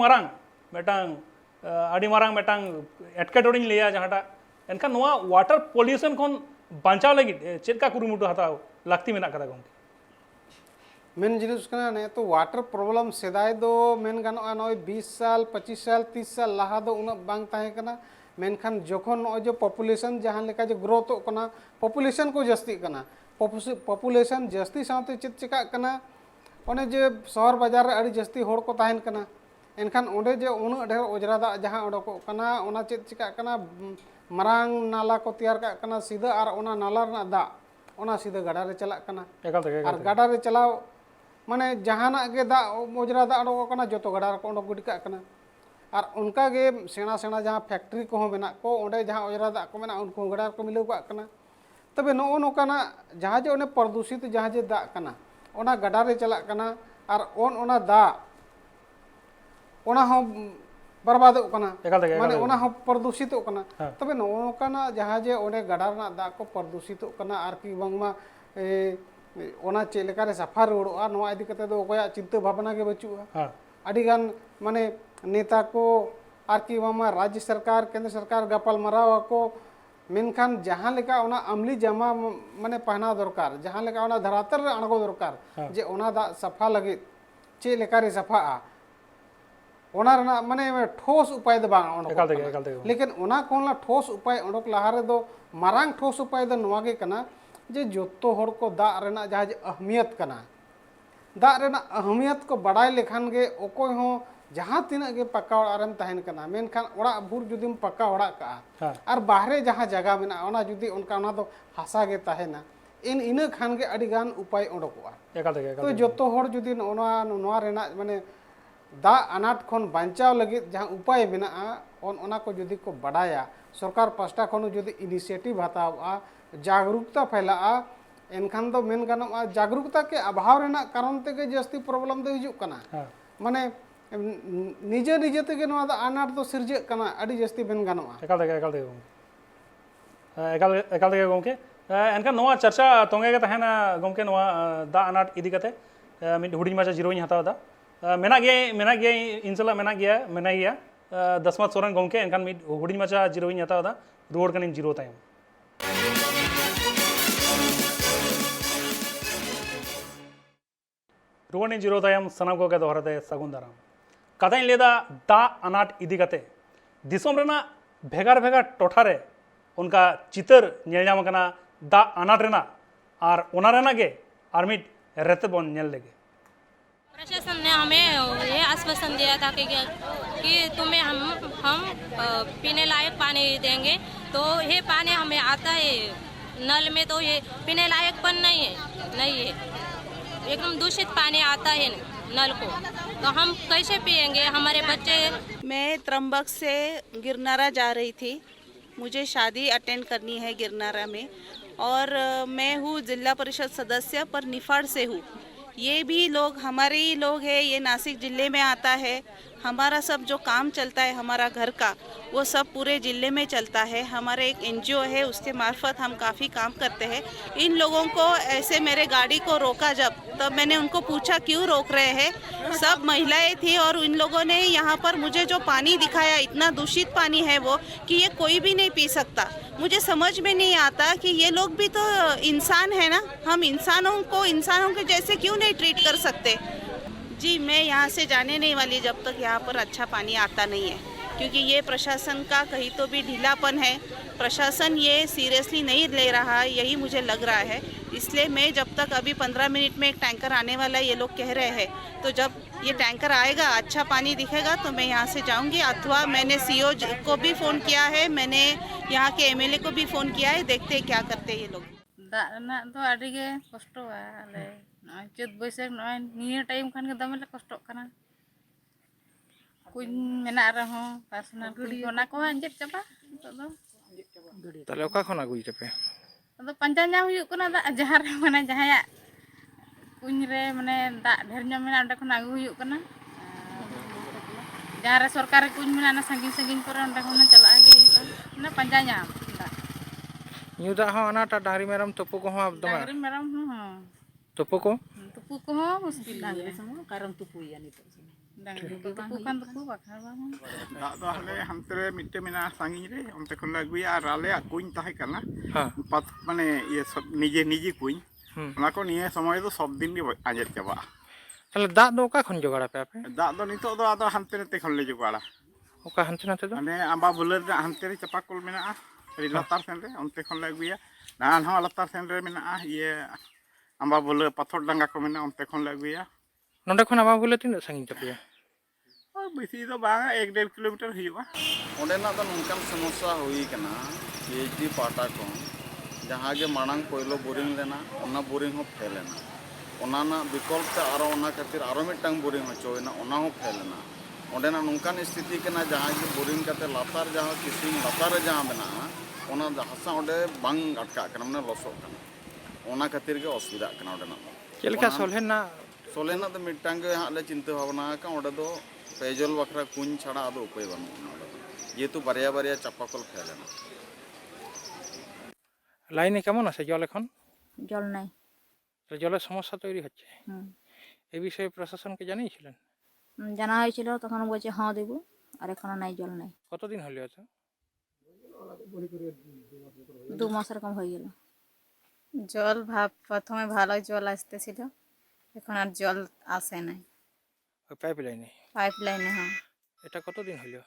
मारांग मेटांग एटकेटोड़ी लिया जहाँटा एनखान नोआ वाटर पॉल्यूशन खन बांचाव लगी चेका कुरुमुटु हताव लाक्ति मेना कदा गमके मेन जिनिस कना ने तो वाटर प्रॉब्लम सेदाय दो मेन गानोआ नय 20 साल 25 साल 30 साल लाहा दो उना बांग ताहे कना मेनखान जखन नय जो पॉपुलेशन जहाँ लेका जो ग्रोथ कना पॉपुलेशन को जस्ती कना पॉपुलेशन जस्ती साथे चेत चिका कना ओने जे शहर बाजार रे अड़ी जस्ती होड़ को ताहेन कना एनखान ओंडे जे उना ढेर ओजरा दा जहाँ ओडको कना ओना चेत चिका कना मारांग नाला को तैयार का कना सीधा और ओना नाला रना दा ओना सीधा गाडा रे चला कना और गाडा रे चलाओ माने जहाना के दा ओजरा दा ओडको कना जतो गाडा रे को ओडक गुडी का कना और उनका गे सेना सेना जहाँ फैक्ट्री को हो मेना को ओंडे जहाँ ओजरा दा को मेना उनको गाडा को मिलाव का कना तबे नो नोकाना जहाँ जे ओने प्रदूषित जहाँ जे दा कना ओना गाडा रे चला कना और ओना दा ओना हो बर्बाद माने ओना हो प्रदूषित तबे नोकाना जहाँ जे ओने गाडा रना दा को प्रदूषित और कि बांगमा ओना चे लेकारे सफा रुड़ोआ नोआ इदी कते दो ओकया चिंता भावना के बचुआ अडिगान माने नेता को और कि बांगमा राज्य सरकार केंद्र सरकार गपाल मराव को मेनखान जहाँ लेका ओना अमली जमा माने पहना दरकार जहाँ लेका ओना धरातल रे अणगो दरकार जे ओना दा सफा लगे चे लेकारे सफा ओना रना माने ठोस उपाय दो बांग ओडक लेकिन ओना कोनला ठोस उपाय ओडक लहारे दो मारांग ठोस उपाय दो नोआ गे कना जे जोतो हर को दा रेना जहाँ जे अहमियत कना दा रेना अहमियत को बड़ाई लेखान गे ओकोय हो जहाँ तीना गे पक्का ओड़ारेम ताहेन कना मेनखान ओड़ा भूर जुदीम पक्का ओड़ा का और बाहरे जहाँ जगह मेना ओना जुदी उनका ओना दो हासा गे ताहेना इन खान गे अड़ी गान उपाय ओडकोआ तो जोतो हर जुदी ओना नोआ रेना माने दा अनाट खन बांचाव लगे जहाँ उपाय मेना ओना को जुदी को बढ़ाया सरकार पास्टा खन जुदी इनिशिएटिव हतावा जागरूकता फैला एनखान दो मेन गानोआ जागरूकता के अभाव रेना कारण तेगे जस्ती प्रॉब्लम दो हिजुग कना माने निजे निजे तेगे नोआ दा अनाट दो सिरजे कना अड़ी जस्ती मेन गानोआ एकाल तेगे गमके एनखान नोआ चर्चा तोंगे के तहेना गमके नोआ दा अनाट इदी कते मिड हुडिंग माचा जिरोइं हताव दा मेना गया इन सला मेना गया दसमत सोरेन गमके एनखान मिड हुडिंग माचा जिरोइं हताव दा रुवाड़ कनिन जिरो तायम रुवाड़ जिरो तायम सनाम को के दोहराते सगुन दाराम कथाई लेदा दा अनाट इदी कते दिसोम रेना भेगार भेगार टोठारे उनका चितर नेल ᱧᱟᱢ कना दा अनाट रेना और ओना रेना गे और मिड रेते बन नेल लेगे प्रशासन ने हमें ये आश्वासन दिया था कि तुम्हें हम पीने लायक पानी देंगे। तो ये पानी हमें आता है नल में, तो ये पीने लायक पण नहीं है, एकदम दूषित पानी आता है नल को। तो हम कैसे पिएंगे, हमारे बच्चे। मैं त्रंबक से गिरनारा जा रही थी। मुझे शादी अटेंड करनी है गिरनारा में, और मैं हूँ जिला परिषद सदस्य पर निफाड़ से हूँ। ये भी लोग हमारे ही लोग हैं, ये नासिक ज़िले में आता है। हमारा सब जो काम चलता है हमारा घर का, वो सब पूरे ज़िले में चलता है। हमारे एक एनजीओ है, उसके मार्फत हम काफ़ी काम करते हैं। इन लोगों को ऐसे मेरे गाड़ी को रोका तब मैंने उनको पूछा क्यों रोक रहे हैं। सब महिलाएं थी और इन लोगों ने यहाँ पर मुझे जो पानी दिखाया, इतना दूषित पानी है वो कि ये कोई भी नहीं पी सकता। मुझे समझ में नहीं आता कि ये लोग भी तो इंसान है ना, हम इंसानों के जैसे क्यों नहीं ट्रीट कर सकते। जी मैं यहाँ से जाने नहीं वाली जब तक यहाँ पर अच्छा पानी आता नहीं है, क्योंकि ये प्रशासन का कहीं तो भी ढीलापन है। प्रशासन ये सीरियसली नहीं ले रहा, यही मुझे लग रहा है। इसलिए मैं जब तक अभी 15 मिनट में एक टैंकर आने वाला है ये लोग कह रहे हैं, तो जब ये टैंकर आएगा, अच्छा पानी दिखेगा तो मैं यहाँ से जाऊँगी। अथवा मैंने सीओ को भी फ़ोन किया है, मैंने यहाँ के एमएलए को भी फ़ोन किया है, देखते हैं क्या करते हैं ये लोग। दाग रना तो आड़ी गे कष्टवा आले नय चैत बैसाख नय निया टाइम खान के दमे ले कष्टोग कना कुछ मेना रहो पर्सनल कुछ ओना को अंजेट चाबा तो ताले ओका खन आगुई तपे तो पंचा ᱧᱟᱢ हुयुग कना दा जहां रे माने जहाया कुछ रे माने दा ढेर ᱧᱟᱢ मेना ओंडे खन आगु हुयुग कना जहां रे सरकार कुछ मेना ना संगिन संगिन पर ओंडे खन चला गे हुयुगा ना पंचा ᱧᱟᱢ ᱧᱩ ᱫᱟᱜ ᱦᱚᱸ ᱟᱱᱟᱴ ᱰᱟᱝᱨᱤ ᱢᱮᱨᱚᱢ ᱛᱩᱯᱩ ᱠᱚᱦᱚᱸ ᱫᱚᱢᱮ डांगरी मेरम ᱛᱩᱯᱩ ᱠᱚ तुपु को मुश्किल डांगरी समय कारण तुपुया नितो डांगरी को तुपु kan तुपु बाखा बांग दाग दो हले हानते रे मिट्टे मेना सांगिन रे ओनते खन ले अगुया आर आले कुñ ताहे कना हाँ पत माने ये सब निजे कुñ ओना को निये समय दो सब दिन गे आंजेत चाबा। ताले दाग दो ओका खन जोगाड़ा पे आपे दाग दो नितो दो आदो हानते नते खन ले जुगाड़ा ओका हंते नाते दो माने आंबा बुलर रे हानते रे चापाकल मेना रे लतार सेन रे ओनते खन ले अगुया नान हो लतार सेन रे मेना ये आंबा बुलर पत्थर डांगा को मेना ओनते खन ले अगुया नोंडे खन आमा बोले तीन संगिन तपे और बेसी दो बांगा 1.5 किलोमीटर हुआ। ᱚᱸᱰᱮᱱᱟᱜ ᱫᱚ ᱱᱚᱝᱠᱟᱱ ᱥᱚᱢᱚᱥᱥᱟ ᱦᱩᱭ ᱠᱟᱱᱟ PHD ᱯᱟᱦᱴᱟ ᱠᱷᱚᱱ ᱡᱟᱦᱟᱸ ᱜᱮ ᱢᱟᱲᱟᱝ ᱯᱳᱭᱞᱳ ᱵᱳᱨᱤᱝ ᱞᱮᱱᱟ ᱚᱱᱟ ᱵᱳᱨᱤᱝ ᱦᱚᱸ ᱯᱷᱮᱞ ᱮᱱᱟ, ᱚᱱᱟ ᱨᱮᱱᱟᱜ ᱵᱤᱠᱚᱞᱯ ᱛᱮ ᱟᱨᱚ ᱚᱱᱟ ᱠᱷᱟᱹᱛᱤᱨ ᱟᱨᱚ ᱢᱤᱫᱴᱟᱝ ᱵᱳᱨᱤᱝ ᱦᱚᱪᱚᱭᱮᱱᱟ, ᱚᱱᱟ ᱦᱚᱸ ᱯᱷᱮᱞ ᱮᱱᱟ। ᱚᱸᱰᱮᱱᱟᱜ ᱱᱚᱝᱠᱟᱱ ᱥᱛᱷᱤᱛᱤ ᱠᱟᱱᱟ ᱡᱟᱦᱟᱸ ᱜᱮ ᱵᱳᱨᱤᱝ ᱠᱟᱛᱮ ᱞᱟᱛᱟᱨ ᱡᱟᱦᱟᱸ ᱠᱤᱥᱤᱝ ᱞᱟᱛᱟᱨ ᱨᱮ ᱡᱟᱦᱟᱸ ᱢᱮᱱᱟᱜᱼᱟ ᱚᱱᱟ ᱦᱟᱥᱟ ᱚᱸᱰᱮ ᱵᱟᱝ ᱟᱴᱠᱟᱜ ᱠᱟᱱᱟ, ᱢᱟᱱᱮ ᱞᱚᱥᱚᱜ ᱠᱟᱱᱟ, ᱚᱱᱟ ᱠᱷᱟᱹᱛᱤᱨ ᱜᱮ ᱚᱥᱩᱵᱤᱫᱷᱟᱜ ᱠᱟᱱᱟ ᱚᱸᱰᱮᱱᱟᱜ ᱫᱚ। ᱪᱮᱫ ᱞᱮᱠᱟ ᱥᱚᱞᱦᱮᱱᱟ ᱥᱚᱞᱦᱮᱱᱟᱜ ᱫᱚ ᱢᱤᱫᱴᱟᱝ ᱜᱮ ᱦᱟᱸᱜ ᱞᱮ ᱪᱤᱱᱛᱟᱹ ᱵᱷᱟᱵᱽᱱᱟ ᱟᱠᱟᱫᱟ, ᱚᱸᱰᱮ ᱫᱚ पेयजल बखरा कुñ छाड़ा आदो उपाय बानुआ जेहेतु बारिया बारिया चापाकल फेल एना। লাইনে কেমন আছে জল এখন জল নাই জলের সমস্যা তৈরি হচ্ছে এই বিষয়ে প্রশাসনকে জানিয়েছিলেন জানা হয়েছিল তখন বলছে হ্যাঁ দেবো আর এখনো নাই জল নাই কতদিন হলো আছে 2 মাস এরকম হয়ে গেল জল ভাব প্রথমে ভালো জল আসতেছিল এখন আর জল আসে নাই ওই পাইপ লাইনে পাইপলাইনে হ্যাঁ এটা কতদিন হলো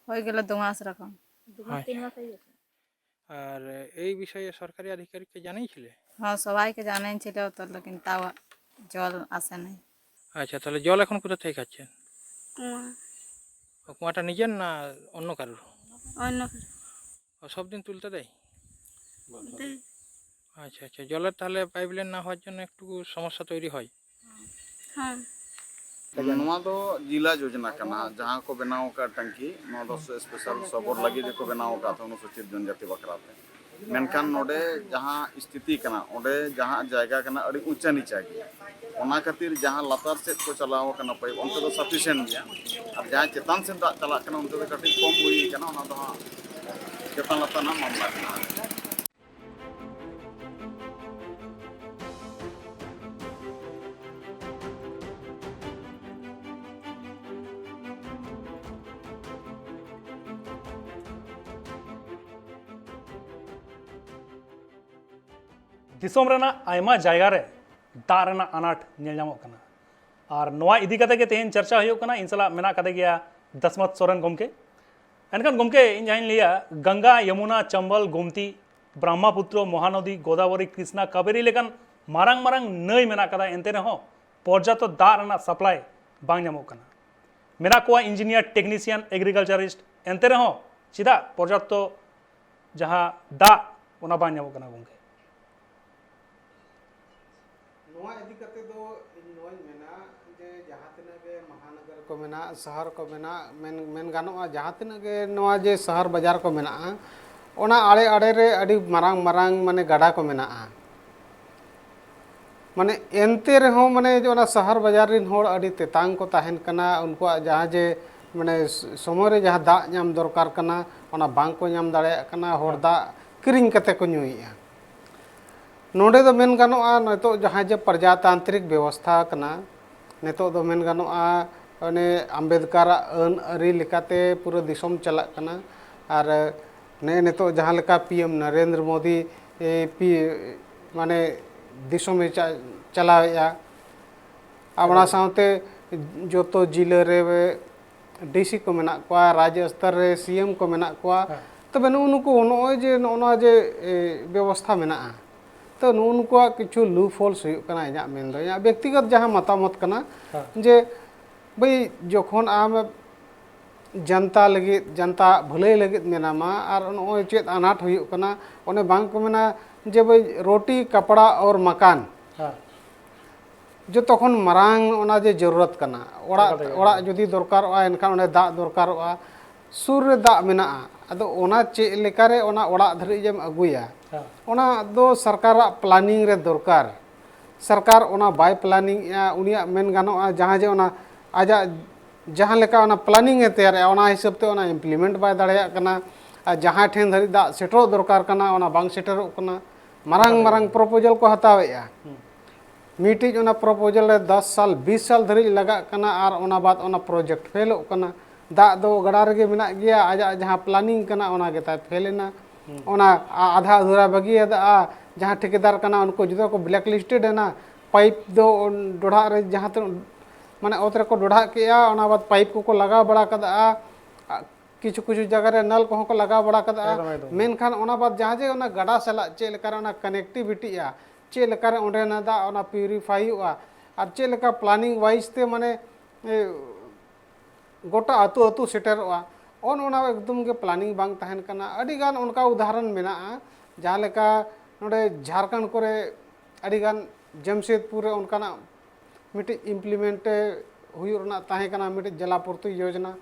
হয়ে গেল 2 মাস রকম 2 মাস 3 মাস হয়ে গেছে আর এই বিষয়ে সরকারি আধিকারিককে জানিয়েছিলে হ্যাঁ সবাইকে জানিয়েছিল তো लेकिन তাও জল আসে নাই। আচ্ছা তাহলে জল এখন কোথা থেকে খাচ্ছেন কুয়াটা নিজের না অন্য কারোর অন্য সব দিন তুলতে দেয় আচ্ছা আচ্ছা জলের তাহলে পাইপ লাইন না হওয়ার জন্য একটু সমস্যা তৈরি হয় হ্যাঁ नवा दो जिला योजना कना जहाँ को बनाव का टंकी नवा दो स्पेशल सबोर लगी जो को बनाव का था अनुसूचित जनजाति बकराते मेनखान नोडे जहाँ स्थिति कना ओडे जहाँ जायगा कना अड़ी ऊंचा नीचा गया ओना खातिर जहाँ लतार सेट को चलाव कना पाइप उनते तो सफिशिएंट गया अब जहाँ चेतान से दाग चला कना उनते तो कटी कम हुई कना ओना तो चेतान लतार ना मामला कना। दिसोम रेना आयमा जायगा रे दाग रेना अनाट नेल ᱧᱟᱢᱚᱜ ᱠᱟᱱᱟ और नवा इदी कते के तेहन चर्चा हुयुग कना इन सला मेना कते गया दसमत सोरेन गोमके एनखान गोमके इन जाइन लिया गंगा यमुना चंबल गोमती ब्रह्मपुत्र महानदी गोदावरी कृष्णा कावेरी लेकन मारांग मारांग नई मेना कदा एनते रहो पर्याप्त दा रना सप्लाई बांग ᱧᱟᱢᱚᱜ ᱠᱟᱱᱟ मेना कोआ इंजीनियर टेक्नीशियन एग्रीकल्चरिस्ट एनते रहो चिदा पर्याप्त जहां दा ओना बांग ᱧᱟᱢᱚᱜ ᱠᱟᱱᱟ गंगे नोआ इदी कते दो नोय मेना जे जहां तिना गे महानगर को मेना शहर को मेना मेन गानोआ जहां तिना गे नोआ जे शहर बाजार को मेना ओना आड़े आड़े रे अड़ी मारांग मारांग माने गाडा को मेना माने एनते रहो माने जो ओना शहर बाजार रिन होड़ अड़ी तेतांग को ताहेन कना उनको जहां जे माने समय रे जहां दा ᱧᱟᱢ दरकार कना ओना बांग को ᱧᱟᱢ दाड़े कना होड़ दा किरिंग कते को ᱧᱩᱭᱟ नोडे दो मेन गानोआ नितो जहां जे प्रजातांत्रिक व्यवस्था कना नितो दो मेन गानोआ अने अंबेडकर अन अरी लेकाते पूरा दिसम चला कना और ने नितो जहां लेका पीएम नरेंद्र मोदी पी माने दिसम चलावेया आपना साथे जोतो जिले रे डीसी को मेना कोआ राज्य स्तर रे सीएम को मेना कोआ तबे नुनको नोय जे नोना जे व्यवस्था मेना तो नुनको किछु लू फॉल्स हुई कना इना मेन दो या व्यक्तिगत जहां मतामत कना जे भाई जोखन आम जनता लगी जनता भले लगी मेनामा और नोय चेत अनाट हुई कना ओने बांग को मेना जे भाई रोटी कपड़ा और मकान जो तखन मरांग ओना जे जरूरत कना ओड़ा जुदी दरकारोआ एनखान ओने दा दरकारोआ सुर रे दा मेना अदो ओना चे लेकारे ओना ओड़ा धरि जेम अगुया ओना दो सरकार प्लानिंग रे दरकार सरकार ओना बाय प्लानिंग या उनिया मेन गानोआ जहां जे ओना आजा जहां लेका ओना प्लानिंग ए तैयार ओना हिसाब ते ओना इम्प्लीमेंट बाय दाड़या कना जहां ठेन धरि दा सेटरो दरकार कना ओना बांग सेटरो कना मारांग मारांग प्रपोजल को हतावेया मीटिंग ओना प्रपोजल रे 10 साल 20 साल धरि लगा कना और ओना बाद ओना प्रोजेक्ट फेल कना दा दो गड़ा रे मेना गया आजा जहां प्लानिंग कना ओना गेता फेलेना ओना आधा अधूरा बगी जहां ठेकेदार कना उनको जुदा को ब्लैक लिस्टेड है ना पाइप दो डोढ़ा रे जहां तो माने ओतरे को डोढ़ा केया ओना बाद पाइप को लगा बड़ा कदा किछु किछु जगह रे नल को लगा बड़ा कदा मेनखान ओना बाद जहां जे ओना गड़ा सला चे लेकर ओना कनेक्टिविटी आ चे लेकर ओंडे ना दा ओना प्यूरिफाई हुआ और चे लेकर प्लानिंग वाइज ते माने गोटा अतु अतु सेटरवा ओना एकदम के प्लानिंग बांग तहन कना अडिगान उनका उदाहरण मेना जहां लेका नोडे झारखंड करे अडिगान जमशेदपुर रे उनका मिटे इम्प्लीमेंट हुयुरना ताहे कना मिटे जलापूर्ति योजना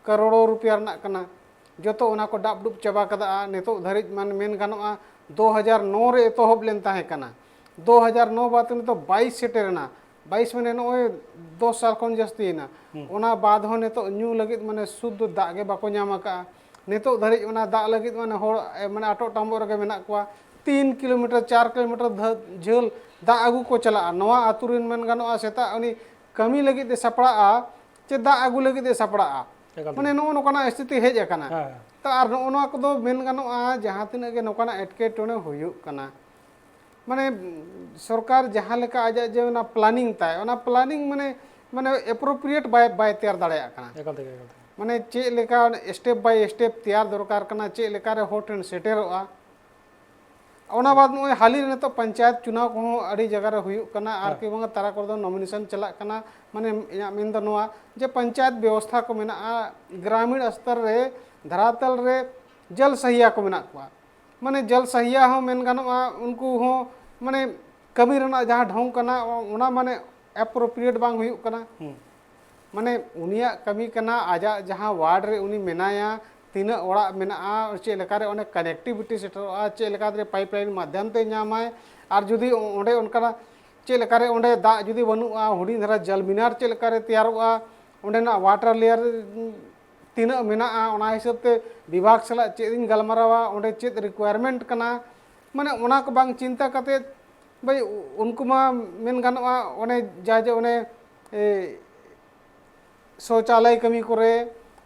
करोड़ों रुपया रना कना जोतो ओना को डाब डुब चबा कदा नेतो धरि मान मेन गानोआ 2009 रे एतोहब लेन ताहे कना 2009 बात में तो 22 सेटरना 22 में नोय 2 साल खन जस्ती ना ओना बाद हो नेतो न्यू लगित माने शुद्ध दा गे बाको ᱧᱟᱢ का नेतो धरि ओना दा लगित माने होड़ माने आटो टांबो रे मेना कोआ 3 किलोमीटर 4 किलोमीटर झेल दा आगु को चला नवा आतुरिन मेन गानोआ सेता उनी कमी लगित दे सपड़ा चे दा आगु लगित दे सपड़ा माने नो नोकाना स्थिति हेज अकना तो आर नो को दो मेन गानोआ जहां तिना गे नोकाना एटके टोने हुयु कना माने सरकार जहां लेका आजा जे ना प्लानिंग ताय ओना प्लानिंग माने एप्रोप्रिएट बाय तैयार दाड़या कना माने चे लेका स्टेप बाय स्टेप तैयार दरकार कना चे लेका रे होटन सेटेरोआ ओना बाद नोय हाली ने तो पंचायत चुनाव को अड़ी जगह रे हुयु कना आर के बंग तारा कर दो नॉमिनेशन चला कना माने इना मेन द नोआ जे पंचायत व्यवस्था को मेना ग्रामीण स्तर रे धरातल रे जल सहिया को मेना को माने जल सहिया हो मेन गानोआ उनको हो माने कमी रना जहां ढोंग कना ओना माने एप्रोप्रिएट बांग हुयु कना माने उनिया कमी कना आजा जहां वार्ड रे उनी मेनाया तीना ओड़ा मेना चे लेकारे ओने कनेक्टिविटी सेटरोआ चे लेकारे पाइपलाइन माध्यम ते ᱧᱟᱢᱟय आर जुदी ओंडे उनका चे लेकारे ओंडे दा जुदी बनुआ हुडी धरा जल मिनार चे लेकारे तैयारोआ ओंडे ना वाटर लेयर तीना मेना ओना हिसाब ते विभाग सला चे दिन गलमारावा ओंडे चेत रिक्वायरमेंट कना माने ओना को बांग चिंता कते भाई उनको मा मेन गानोआ ओने जाजे ओने शौचालय कमी करे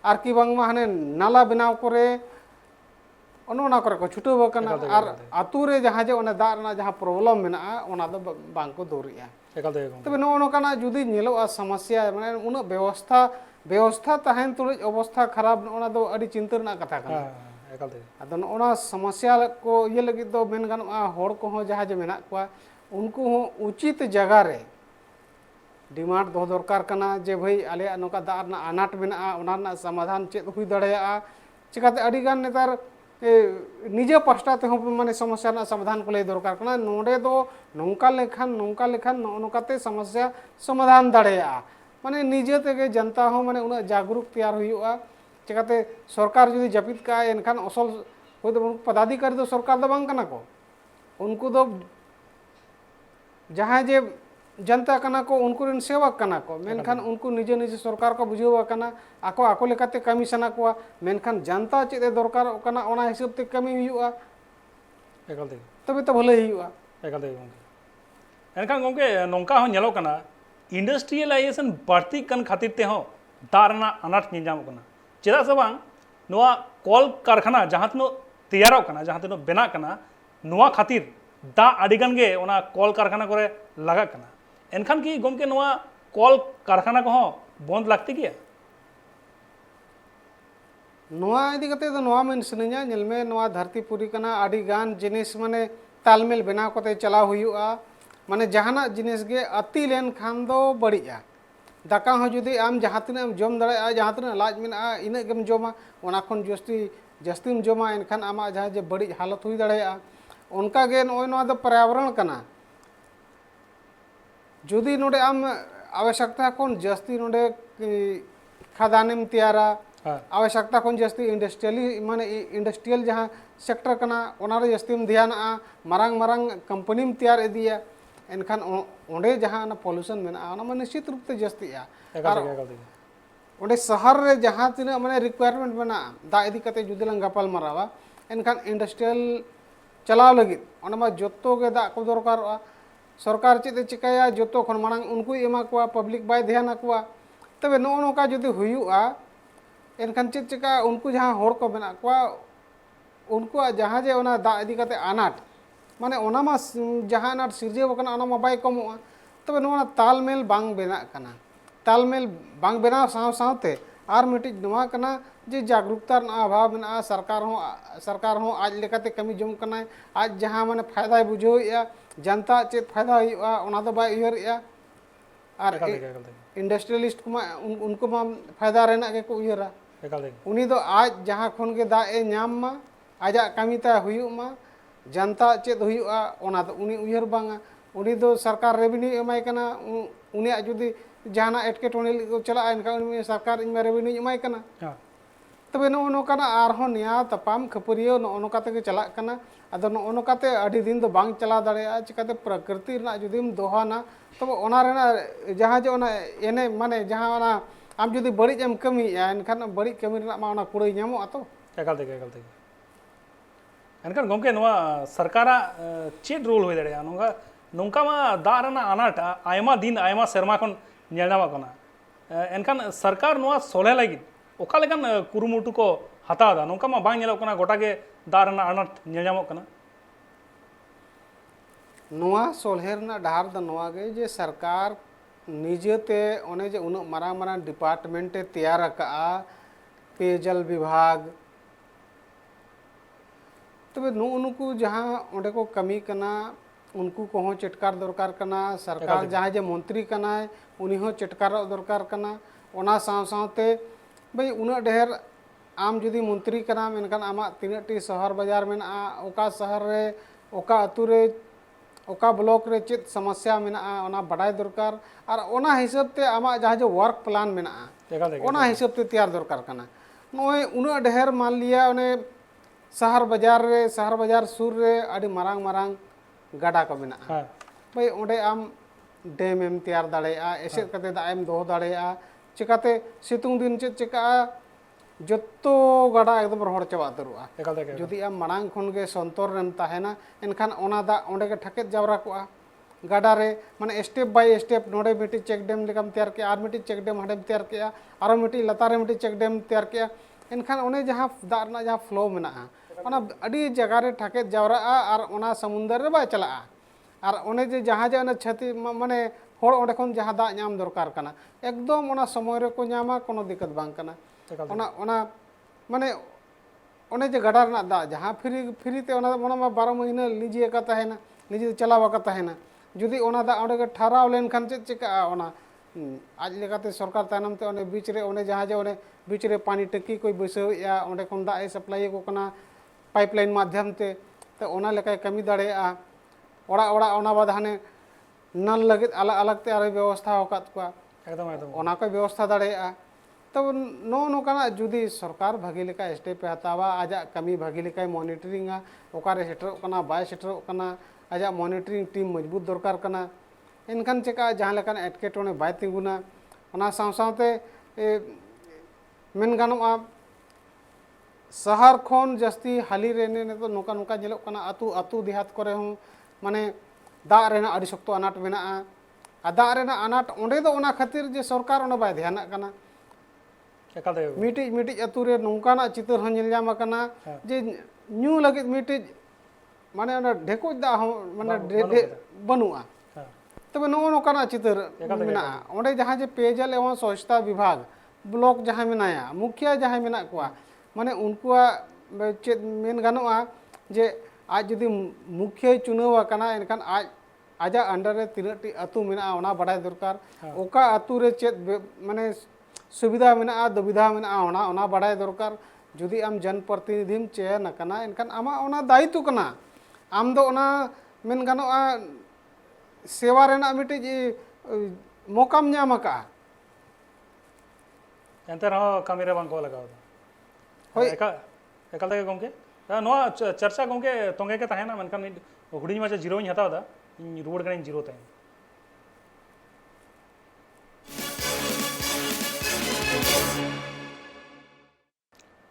आर की बांग मा हने नाला बनाव करे ओना करे को छुटो बकना आर आतु रे जहां जे ओने दा रना जहां प्रॉब्लम मेना ओना दो बांग को दोरिया तबे नो काना जुदी नेलोआ समस्या माने उना व्यवस्था तहन तुल अवस्था खराब ओना दो अडी चिंता रना कथा कना अदो ओना समस्या को ये लगी दो मेन गानोआ होड़ को हो जहां जे मेना को उनको हो उचित जगह रे डिमांड दो दरकार कना जे भाई आले नौका दाग रना अनाट मेना ओना रना समाधान चेद हुई दाड़ेया चिकाते अड़ी गान नेतार निजे पास्टा ते माने समस्या रना समाधान को लay दरकार कना नोडे दो नौका लेखान नौकाते समस्या समाधान दाड़ेया माने निजे तेगे जनता हो माने उना जागरूक तैयार हुआ चिकाते सरकार जुदी जपित का एनखान असल होय दो पदाधिकारी दो सरकार दो बांग कना को उनको दो जहाँ जे जनता कना को उनको रिन सेवक कना को मेनखान उनको निजे निजे सरकार को बुझावा कना आको लेकाते कमी सना को मेनखान जनता चेदे दरकार कना ओना हिसाब ते कमी हुआ एकाल ते तबे तो भले हुआ एकाल ते गोंके एनखान गोंके नोंका हो नेलो कना इंडस्ट्रियलाइजेशन बढ़ती कन खातिर ते हो दारना अनाट निजाम कना चेदा से बांग नोआ कल कारखाना जहाँ तिनो तैयारो कना जहाँ तिनो बेना कना नोआ खातिर दा अडिगन गे ओना कल कारखाना करे लगा कना एनखान की गोमके नोआ कल कारखाना को बंद लागती गया नोआ इदी कते दो नोआ मेन सनेजा नेलमे नोआ धरतीपुरी कना आडी गान जिनिस माने तालमेल बेना कोते चला हुआ माने जहाना जिनिस गे अति लेन खान दो बड़िया दाका हो जुदी आम जहाँ तिना जम दाड़े जहाँ तिना लाज मेना इना गेम जमा ओना खन जस्ती जमा एनखान आमा जहाँ जे बड़ी हालत हुई दाड़ेया उनका गे नोय नोआ दो पर्यावरण कना जुदी नोडे आम आवश्यकता कोन जस्ती नोडे खादानेम तैयारा आवश्यकता कोन जस्ती इंडस्ट्रियली माने इंडस्ट्रियल जहाँ सेक्टर कना ओनारे जस्ती ध्यान मारंग कंपनी तैयार इदिया एनखान ओंडे जहाँ पॉल्यूशन मेना ओना निश्चित रूप से जस्ती ओंडे शहर रे जहाँ तिना माने रिक्वायरमेंट मेना दा इदी कते जुदी लंग गपाल मारावा एनखान इंडस्ट्रियल चलाव लगित ओना मा जत्तो गे दा को दरकार सरकार चेदे चिकाया जत्तो खन मांग उनको एमा को पब्लिक बाय ध्यान आकुआ तबे नो नोका जुदी हुआ एनखान चेद चिका उनको जहाँ होड़ को मेना को उनको जहाँ जे ओना दा इदी कते अनाट माने ओना मा जहाँ अनाट सिरजेव कना ओना मा बाय कमोआ तबे नो तालमेल बांग बेना कना तालमेल बांग बेना साव सावते आर मिटिज नोआ कना जे जागरूकता अभाव मेना सरकार हो आज लेकाते कमी जम कना आज जहाँ माने फायदा बुझेया जनता चेद फायदा हुआ ओना दो बाय उयहरया आर इंडस्ट्रियलिस्ट को उनको मा फायदा रहना के को उयहरा उनी दो आज जहाँ खन के दा ए नाम मा आजा कमी ता हुयु मा जनता चेद हुआ ओना दो उनी उयहर बांगा उनी दो सरकार रेवेन्यू एमाय कना उनी जुदी जहाना एटकेटोने चला इनका उनी सरकार इनमें रेवेन्यू एमाय कना तबे नो नोकाना आरहो निया तपाम खपरियो नो नोकाते के चला कना अदो नो नोकाते अडी दिन दो बांग चला दाड़ेया चिकाते प्रकृति रना जुदीम दोहाना तब ओना रेना जहाँ जे ओना एने माने जहाँ ओना आम जुदी बड़िज एम कमी एनखान बड़िज कमी रना मा ओना कुड़ाई ᱧᱟᱢᱚᱜ ᱟᱛᱚ एकाल ते एनखान गोमके नोआ सरकारा चेद रोल होय दाड़ेया नोंका मा दा रना अनाट आयमा दिन आयमा सेरमा खन नेल ᱧᱟᱢᱚᱜ कना एनखान सरकार नोआ सोले लगी ओका लेकान कुरुमुटु को हताव दा नोंका मा बांग नेलोग कना गोटा गे दा रना अनाट नेल ᱧᱟᱢᱚᱜ कना नोआ सोलहेर ना डाहर दा नोआ गे जे सरकार निजेते ओने जे उन मारांग डिपार्टमेंट तैयार का पेयजल विभाग तबे नो उनको जहाँ ओंडे को कमी कना उनको को हो चटकार दरकार कना सरकार जहाँ जे मंत्री कना उनी हो चटकार दरकार कना ओना साव सावते भाई उना ढेर आम जुदी मंत्री कना मेनखान आमा तिनटी शहर बाजार मेना ओका शहर रे ओका अतु रे ओका ब्लॉक रे चेत समस्या मेना ओना बड़ाई दरकार और ओना हिसाब ते आमा जहाँ जो वर्क प्लान मेना ओना हिसाब ते तैयार दरकार कना नोय उना ढेर मान लिया ओने शहर बाजार सुर रे अड़ी मारांग गाडा को मेना भाई ओंडे आम डैम एम तैयार दाड़ेया एसेद कते दा एम दोह दाड़ेया चिकाते सितुंग दिन चेद चिका जत्तो गाडा एकदम रोहड़ चाबा उतरुआ जुदी आम मांग खन गे संतर रेम ताहेना एनखान ओना दा ओंडे के ठकेत जावरा कोआ गाडा रे माने स्टेप बाय स्टेप नोडे मिटी चेक डैम लेकाम तैयार के आर मिटी चेक डैम हडेम तैयार के आरो मिटी लतारे मिटी चेक डैम तैयार के एनखान ओने जहाँ दा रना जहाँ फ्लो मेना ओना अड़ी जगह रे ठकेत जावरा और ओना समुंदर रे बाय चला और ओने जे जहाँ जे ओना छति माने होड़ ओंडे खन जहाँ दा नाम दरकार कना एकदम ओना समय रे को नामा कोनो दिक्कत बांग कना ओना माने ओने जे गाडा रना दा जहाँ फ्री ते ओना मा 12 महीना लीजिए का ताहेना निजे चलावा का ताहेना जुदी ओना दा ओंडे के ठहराव लेन खान चेद चिका ओना आज लेकाते सरकार तायनम ते ओने बीच रे ओने जहाँ जे ओने बीच रे पानी टंकी कोई बैसावेआ ओंडे खन दाग ए सप्लाई को कना पाइपलाइन माध्यम ते तो ओना लेकाय कमी दाड़ेया ओड़ा ओड़ा ओना बाद हाने नल लगित अलग अलग ते आरे व्यवस्था होकात कोआ एकदम एकदम ओना को व्यवस्था दाड़ेया तो नो नोकाना जुदी सरकार भागी लेका स्टेप पे हतावा आजा कमी भागी लेका मॉनिटरिंग ओकारे सेटर कना बाय सेटर कना आजा मॉनिटरिंग टीम मजबूत दरकार कना इनखान चेका जहाँ लेकान एटकेटोने बाय तिंगुना ओना साव सावते मेन गानोआ शहर खन जस्ती हाली रेने ने तो नोका नोका जेलोग कना अतु अतु देहात करे हूँ माने दाग रेना अड़ी शक्तो अनाट मेनाआ आ दाग रेना अनाट ओंडे दो ओना खातिर जे सरकार ओना बाय ध्यान कना एकाल ते मिटिज मिटिज अतु रे नोंकाना चितर हन नेल जाम कना जे न्यू लगित मिटिज माने ओना ढेकोज दा माने बनुआ हाँ तबे नो नोकाना चितर मेनाआ ओंडे जहाँ जे पेयजल एवं स्वच्छता विभाग ब्लॉक जहाँ मेनाया मुखिया जहाँ मेना कोआ माने उनकुआ चेद मेन गानोआ जे आज जुदी मुखिया चुनाव कना एनखान आज आजा अंडर रे तिनटी अतु मेना ओना बड़ाय दरकार ओका अतु रे चेद माने सुविधा मेना दुविधा मेना ओना बड़ाय दरकार जुदी आम जनप्रतिनिधिम चयन कना एनखान आमा ओना दायित्व कना आम दो ओना मेन गानोआ सेवा रेना मिटिज मौकाम ᱧᱟᱢ ᱟᱠᱟᱜᱼᱟ एंते रहो कमी रे बांको लगाओ होय एकाल ते गोंके नोआ चर्चा गोंके तोंगे के ताहेना मनखान हुडिंग माचे जीरो इन हताव दा इन रुवड़ कने जीरो ताहेन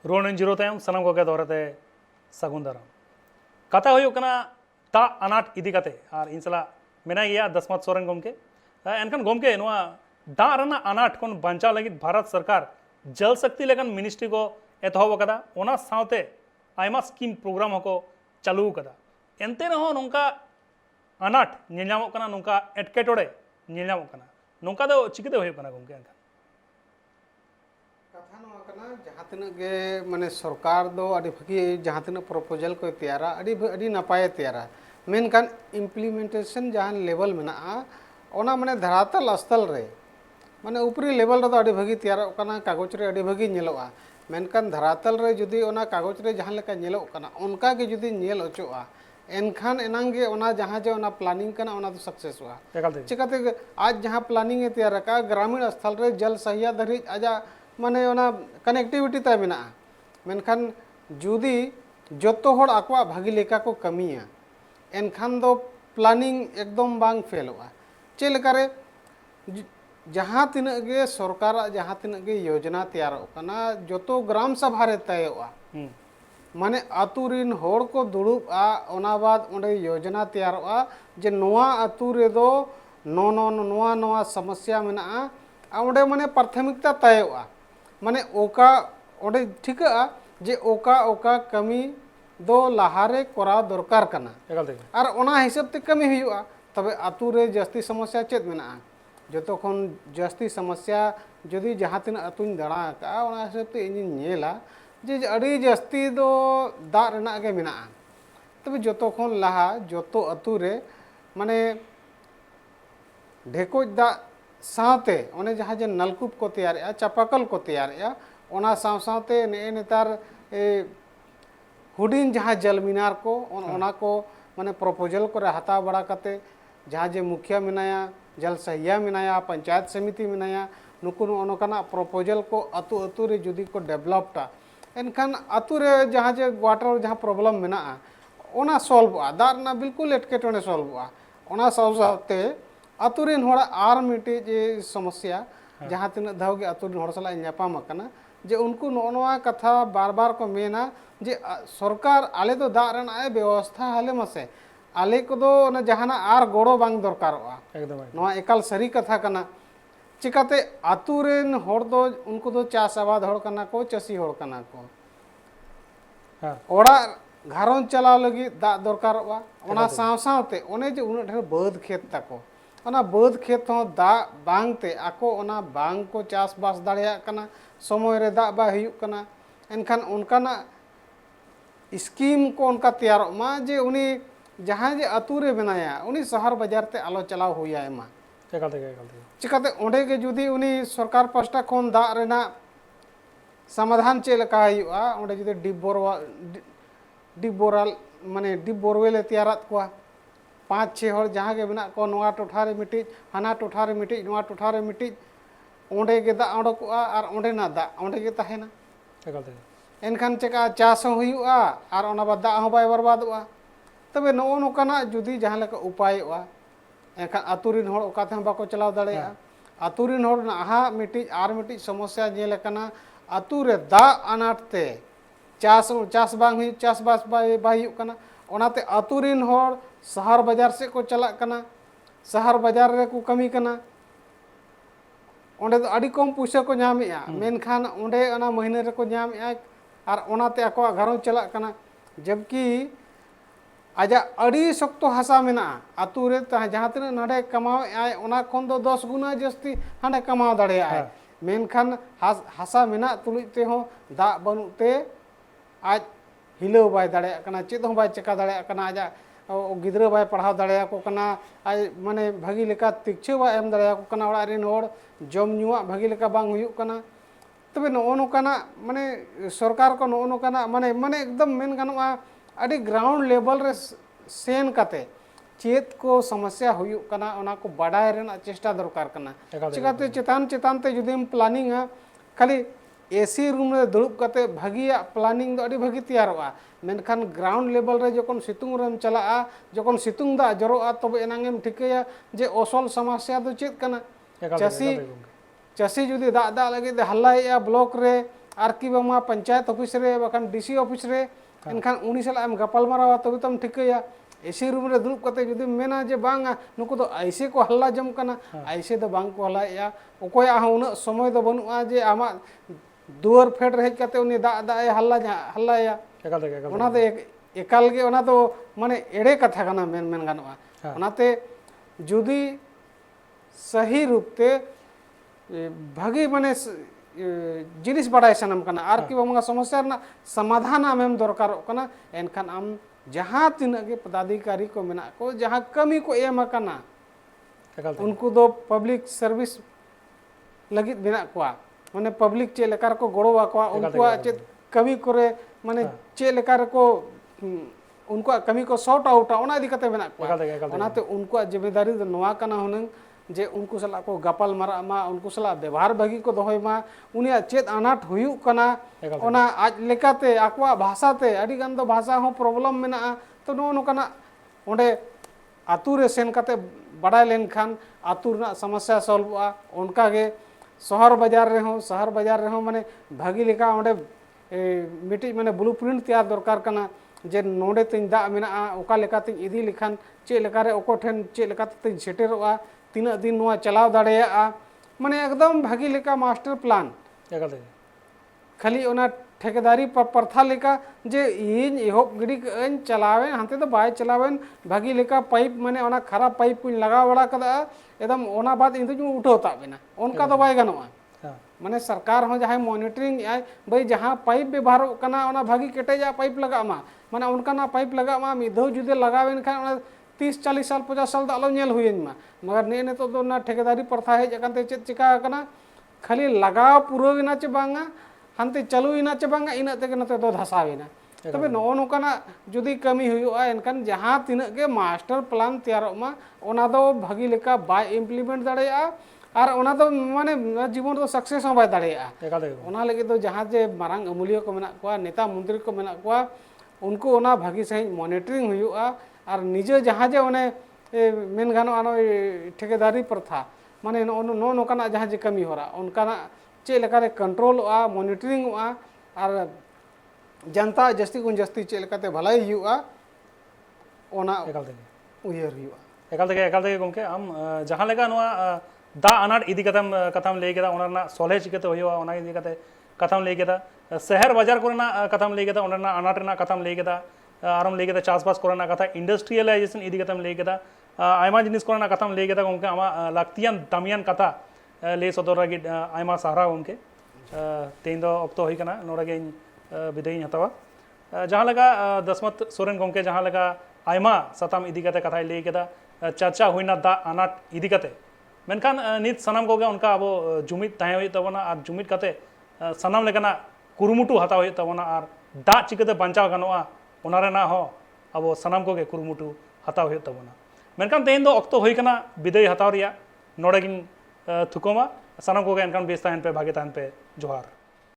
रुवड़ इन जीरो तायम सनम गोगे दौरते सगुन दाराम कथा हुयो कना ता अनाट इदी कते आर इनसला मेना गया दसमत सोरेन गोंके एनखान गोंके नोआ दा रना अनाट कोन बंचा लगी भारत सरकार जल शक्ति लेकन मिनिस्ट्री को एतहब कदा ओना सावते आयमा स्कीम प्रोग्राम को चालू कदा एनते रहो नोंका अनाट नेलनामो कना नोंका एटकेटोड़े नेलनामो कना नोंका दो चिकिते होय कना गोंके एनखान कथा नोआ कना जहाँ तिना गे माने सरकार दो अड़ी भगी जहाँ तिना प्रपोजल को तैयारा अड़ी नपाय तैयारा मेनखान इम्प्लीमेंटेशन जहाँ लेवल मेनाआ ओना माने धरातल स्थल रे माने ऊपरी लेवल रे अड़ी भगी तैयार कना कागज रे अड़ी भगी नेलोआ मेनखान धरातल रे जुदी ओना कागज रे जहाँ लेका नेलो कना उनका के जुदी नेल ओचोआ एनखान एनांगे ओना जहाँ जे ओना प्लानिंग कना ओना तो सक्सेस हुआ चिकाते आज जहाँ प्लानिंग ए तैयार का ग्रामीण स्थल रे जल सहिया धरी आजा माने ओना कनेक्टिविटी ता मेना मेनखान जुदी जतो होड़ आकवा भागी लेका को कमिया एनखान दो प्लानिंग एकदम बांग फेलोआ चे लेकारे जहाँ तिना गे सरकार जहाँ तिना गे योजना तैयार कना जतो ग्राम सभा रे तयवा माने अतु रिन होड़ को दुड़ुबा ओना बाद ओंडे योजना तैयारवा जे नोआ अतु रे दो नो नो नोआ नोआ समस्या मेना ओंडे माने प्राथमिकता तयवा माने ओका ओंडे ठिका जे ओका ओका कमी दो लहारे कोरा दरकार कना और ओना हिसाब ते कमी हुआ तबे अतु रे जस्ती समस्या चेत मेना जतो खन जस्ती समस्या जदि जहाँ तीन अतुन दाड़ा का ओना हिसाब ते इन नेला जे अड़ी जस्ती दो दाग रेना गे मेना तबे जतो खन लहा जतो अतु रे माने ढेकोज दा साथे ओने जहाँ जे नलकूप को तैयार चापाकल को तैयार ओना साव साथे ने नेतार हुडिन जहाँ जल मीनार को ओना को माने प्रपोजल को हताव बड़ा कते जहाँ जे मुखिया मेनाया जल सहिया मेनाया पंचायत समिति मेनाया नुकु नोकाना प्रपोजल को अतु अतु रे जुदी को डेवलपटा एनखान अतु रे जहाँ जे वाटर जहाँ प्रॉब्लम मेना ओना सॉल्व दाग ना बिल्कुल एटकेटोने सॉल्व ओना सावते अतु रेन होड़ा आर मिटे जे समस्या जहाँ तीन धाव गे अतु रेन होड़ सला न्यापाम कना जे उनको नोआ कथा बार बार को मेना जे सरकार आले तो दाग रेना व्यवस्था हाले मसे आले को दो ना जहाना आर गोड़ो बांग दरकारोआ एकदम नोआ एकाल सरी कथा कना चिकाते अतु रेन होड़ दो उनको दो चास आबाद होड़ कना को चसी होड़ कना को ओड़ा घारों चलाव लगी दाग दरकारोआ ओना साव सावते ओने जे उन ढेर बद खेत ताको ओना बद खेत हो दाग बांगते आको ओना बांग को चास बास दाड़िया कना समय रे दाग बा हुयुक कना एनखान उनकाना स्कीम को उनका तैयार मा जे उनी जहाँ जे अतु रे बनाया उनी शहर बाजार ते आलो चलाव हुआ मा चिकाते ओंडे के जुदी उनी सरकार पास्टा खन दा रेना समाधान चे लका हुआ ओंडे जुदी डिप बोरवेल तैयारात को 5-6 हर जहाँ के बना को नोआ टोठारे मिटी हाना टोठारे मिटी नोआ टोठारे मिटी ओंडे के दा ओडकोआ और ओंडे ना दा ओंडे के तहेना एनखान चेका चास हुआ और ओना बाद दा हो बाय बर्बादोआ तबे नो नोकाना जुदी जहाँ लेका उपायवा एनखान आतुरिन हर ओकाते हम बाको चलाव दाड़ेया आतुरिन हर नाहा मिटी समस्या जेलकना आतु रे दा अनाटते चास बांग हुई चासबास बाय कना ओनाते आतुरिन हर शहर बाजार से को चला कना शहर बाजार रे को कमी कना ओंडे तो अड़ी कम पैसा को नामेया मेनखान ओंडे ओना महीने रे को नामेया और ओनाते आको घरों चला कना जबकि आजा अड़ी शक्तो हसा मेना आतु रे जहाँ तीन नाडे कमाव आय ओना खन दो 10 गुना जस्ती हांडे कमाव दाड़े आय मेनखान हसा मेना तुलुते हो दा बनुते आज हिलो बाय दाड़े कना चेद हो बाय चेका दाड़े कना आजा गिद्रा बाय पढ़ाव दाड़े को कना आज माने भागी लेका तिक्छे बा एम दाड़े को कना ओड़ा रेन होड़ जम नुआ भागी लेका बांग हुयुक कना तबे नो नोकाना माने सरकार को नो नोकाना माने एकदम मेन गानोआ अड़ी ग्राउंड लेवल रे सेन काते चेत को समस्या हुयुक कना ओना को बाडाय रेना चेष्टा दरकार कना चिकाते चेतान ते जुदीम प्लानिंग खाली एसी रूम रे दुड़ुब काते भागिया प्लानिंग दो अड़ी भागी तैयारोआ मेनखान ग्राउंड लेवल रे जखन सितुंग रेम चलाआ जखन सितुंग दा जरोआ तबे एनांगेम ठिकया जे असल समस्या दो चेत कना चासी जुदी दा लगे हल्लाया ब्लॉक रे आर कि बामा पंचायत ऑफिस रे बखान डीसी ऑफिस रे एनखान उनी साला एम गपाल मारावा तबे तम ठिकया एसी रूम रे दुड़ुब काते जुदी मेना जे बांगा नुको दो ऐसे को हल्ला जम कना ऐसे दो बांग को हल्लाया ओकोया उना समय दो बनुआ जे आमा दुआर फेड रहे काते उनी दा हल्लाया ओना दो एकाल गे ओना दो माने एड़े कथा कना मेन गानोआ ओनाते जुदी सही रूप ते भागी माने जिनिस बाड़ाय सनम कना आर कि बांगा समस्या ना समाधान आमेम दरकार कना एनखान आम जहाँ तीना के पदाधिकारी को मेना को जहाँ कमी को एम कना उनको दो पब्लिक सर्विस लगी मेना कोआ माने पब्लिक चे लेकार को गड़ोवा कोआ उनको चे कमी करे माने चे लेकार को उनको कमी को सॉर्ट आउट ओना इदी कते मेना कोआ ओनाते उनको जिम्मेदारी दो नोआ कना हुनंग जे उनको सला को गपाल मारा मा उनको सला व्यवहार भागी को दोहय मा उनिया चेत अनाट हुयुक कना ओना आज लेकाते आकवा भाषाते अड़ी गान दो भाषा हो प्रॉब्लम मेना तो नो नोकाना ओंडे आतु रे सेन काते बड़ाय लेनखान आतु रना समस्या सॉल्वआ उनका गे शहर बाजार रे हो माने भागी लेका ओंडे मिटी माने ब्लूप्रिंट तैयार दरकार कना जे नोडे तिन दा मेना ओका लेकाते इदी लेखान चे लेकारे ओको ठेन चे लेकाते सेटेरोआ तीना दिन नोआ चलाव दाड़ेया माने एकदम भागी लेका मास्टर प्लान खाली ओना ठेकेदारी प्रथा लेका जे इन एहोब गिड़ी अन चलावे हांते तो बाय चलावेन भागी लेका पाइप माने ओना खराब पाइप को लगा बड़ा कदा एकदम ओना बाद इन तो उठोता बिना उनका तो बाय गनोआ माने सरकार हो जहाँ मॉनिटरिंग आय भाई जहाँ पाइप व्यवहार कना ओना भागी केटेजा पाइप लगा मा माने उनका ना पाइप लगा मा मिधो जुदे लगावेन खान 30-40 साल 50 साल दा आलो नेल हुयन मा मगर ने तो दो ना ठेकेदारी प्रथा है जकानते चेत चिका कना खाली लगाव पुरोविना चे बांगा हांते चालुइना चे बांगा इना ते नते दो धसाविना तबे नो नोकाना जुदी कमी हुयुआ एनखान जहाँ तिना के मास्टर प्लान तैयारो मा ओना दो भागी लेका बाय इम्प्लीमेंट दाड़ेया और ओना दो माने जीवन दो सक्सेस हो बाय दाड़ेया ओना लगे दो जहाँ जे मारांग अमूल्य को मेना कोआ नेता मंत्री को मेना कोआ उनको ओना भागी सही मॉनिटरिंग हुयुआ और निजे जहाँ जे ओने मेन गानो आनो ठेकेदारी प्रथा माने नो नोकाना जहाँ जे कमी होरा उनकाना चे लेकारे कंट्रोलआ मॉनिटरिंगआ और जनता जस्ती गुण जस्ती चे लेकाते भलाई हुयुआ ओना उयर हुयुआ एकाल तक गमके आम जहाँ लेका नोआ दा अनाट इदी कथाम लई केदा ओना सोले चिकते हुयुआ ओना इदी कते कथाम लई केदा शहर बाजार कोरेना कथाम लई केदा ओना अनाट रेना कथाम लई केदा आराम लई केदा चासबास कोरेना कथा इंडस्ट्रियलाइजेशन इदी कथाम लई केदा आयमा जिनिस कोरेना कथाम लई केदा गमके आमा लाक्तियान दामियान कथा लई सदर लगी आयमा सहारा गमके तेन दो ऑक्तो होई कना नोडगे विदाई हतावा जहाँ लगा दसमत सोरेन गमके जहाँ लगा आयमा सताम इदी कते कथा लई केदा चर्चा हुईना दा अनाट इदी कते मेनखान नित सनाम कोगे उनका अब जुमिद तहे हुई तबना और जुमिद काते सनाम लेकना कुरुमुटु हताव हुई तबना और दा चिकाते बांचाव गानोआ ओना रेना हो अब सनाम कोगे कुरुमुटु हताव हुई तबना मेनखान तेहेन दो अक्तो हुई कना विदाय हताव रिया नोड़े गिन थुकोमा सनाम कोगे एनखान बेस ताहेन पे भागे ताहेन पे जोहार।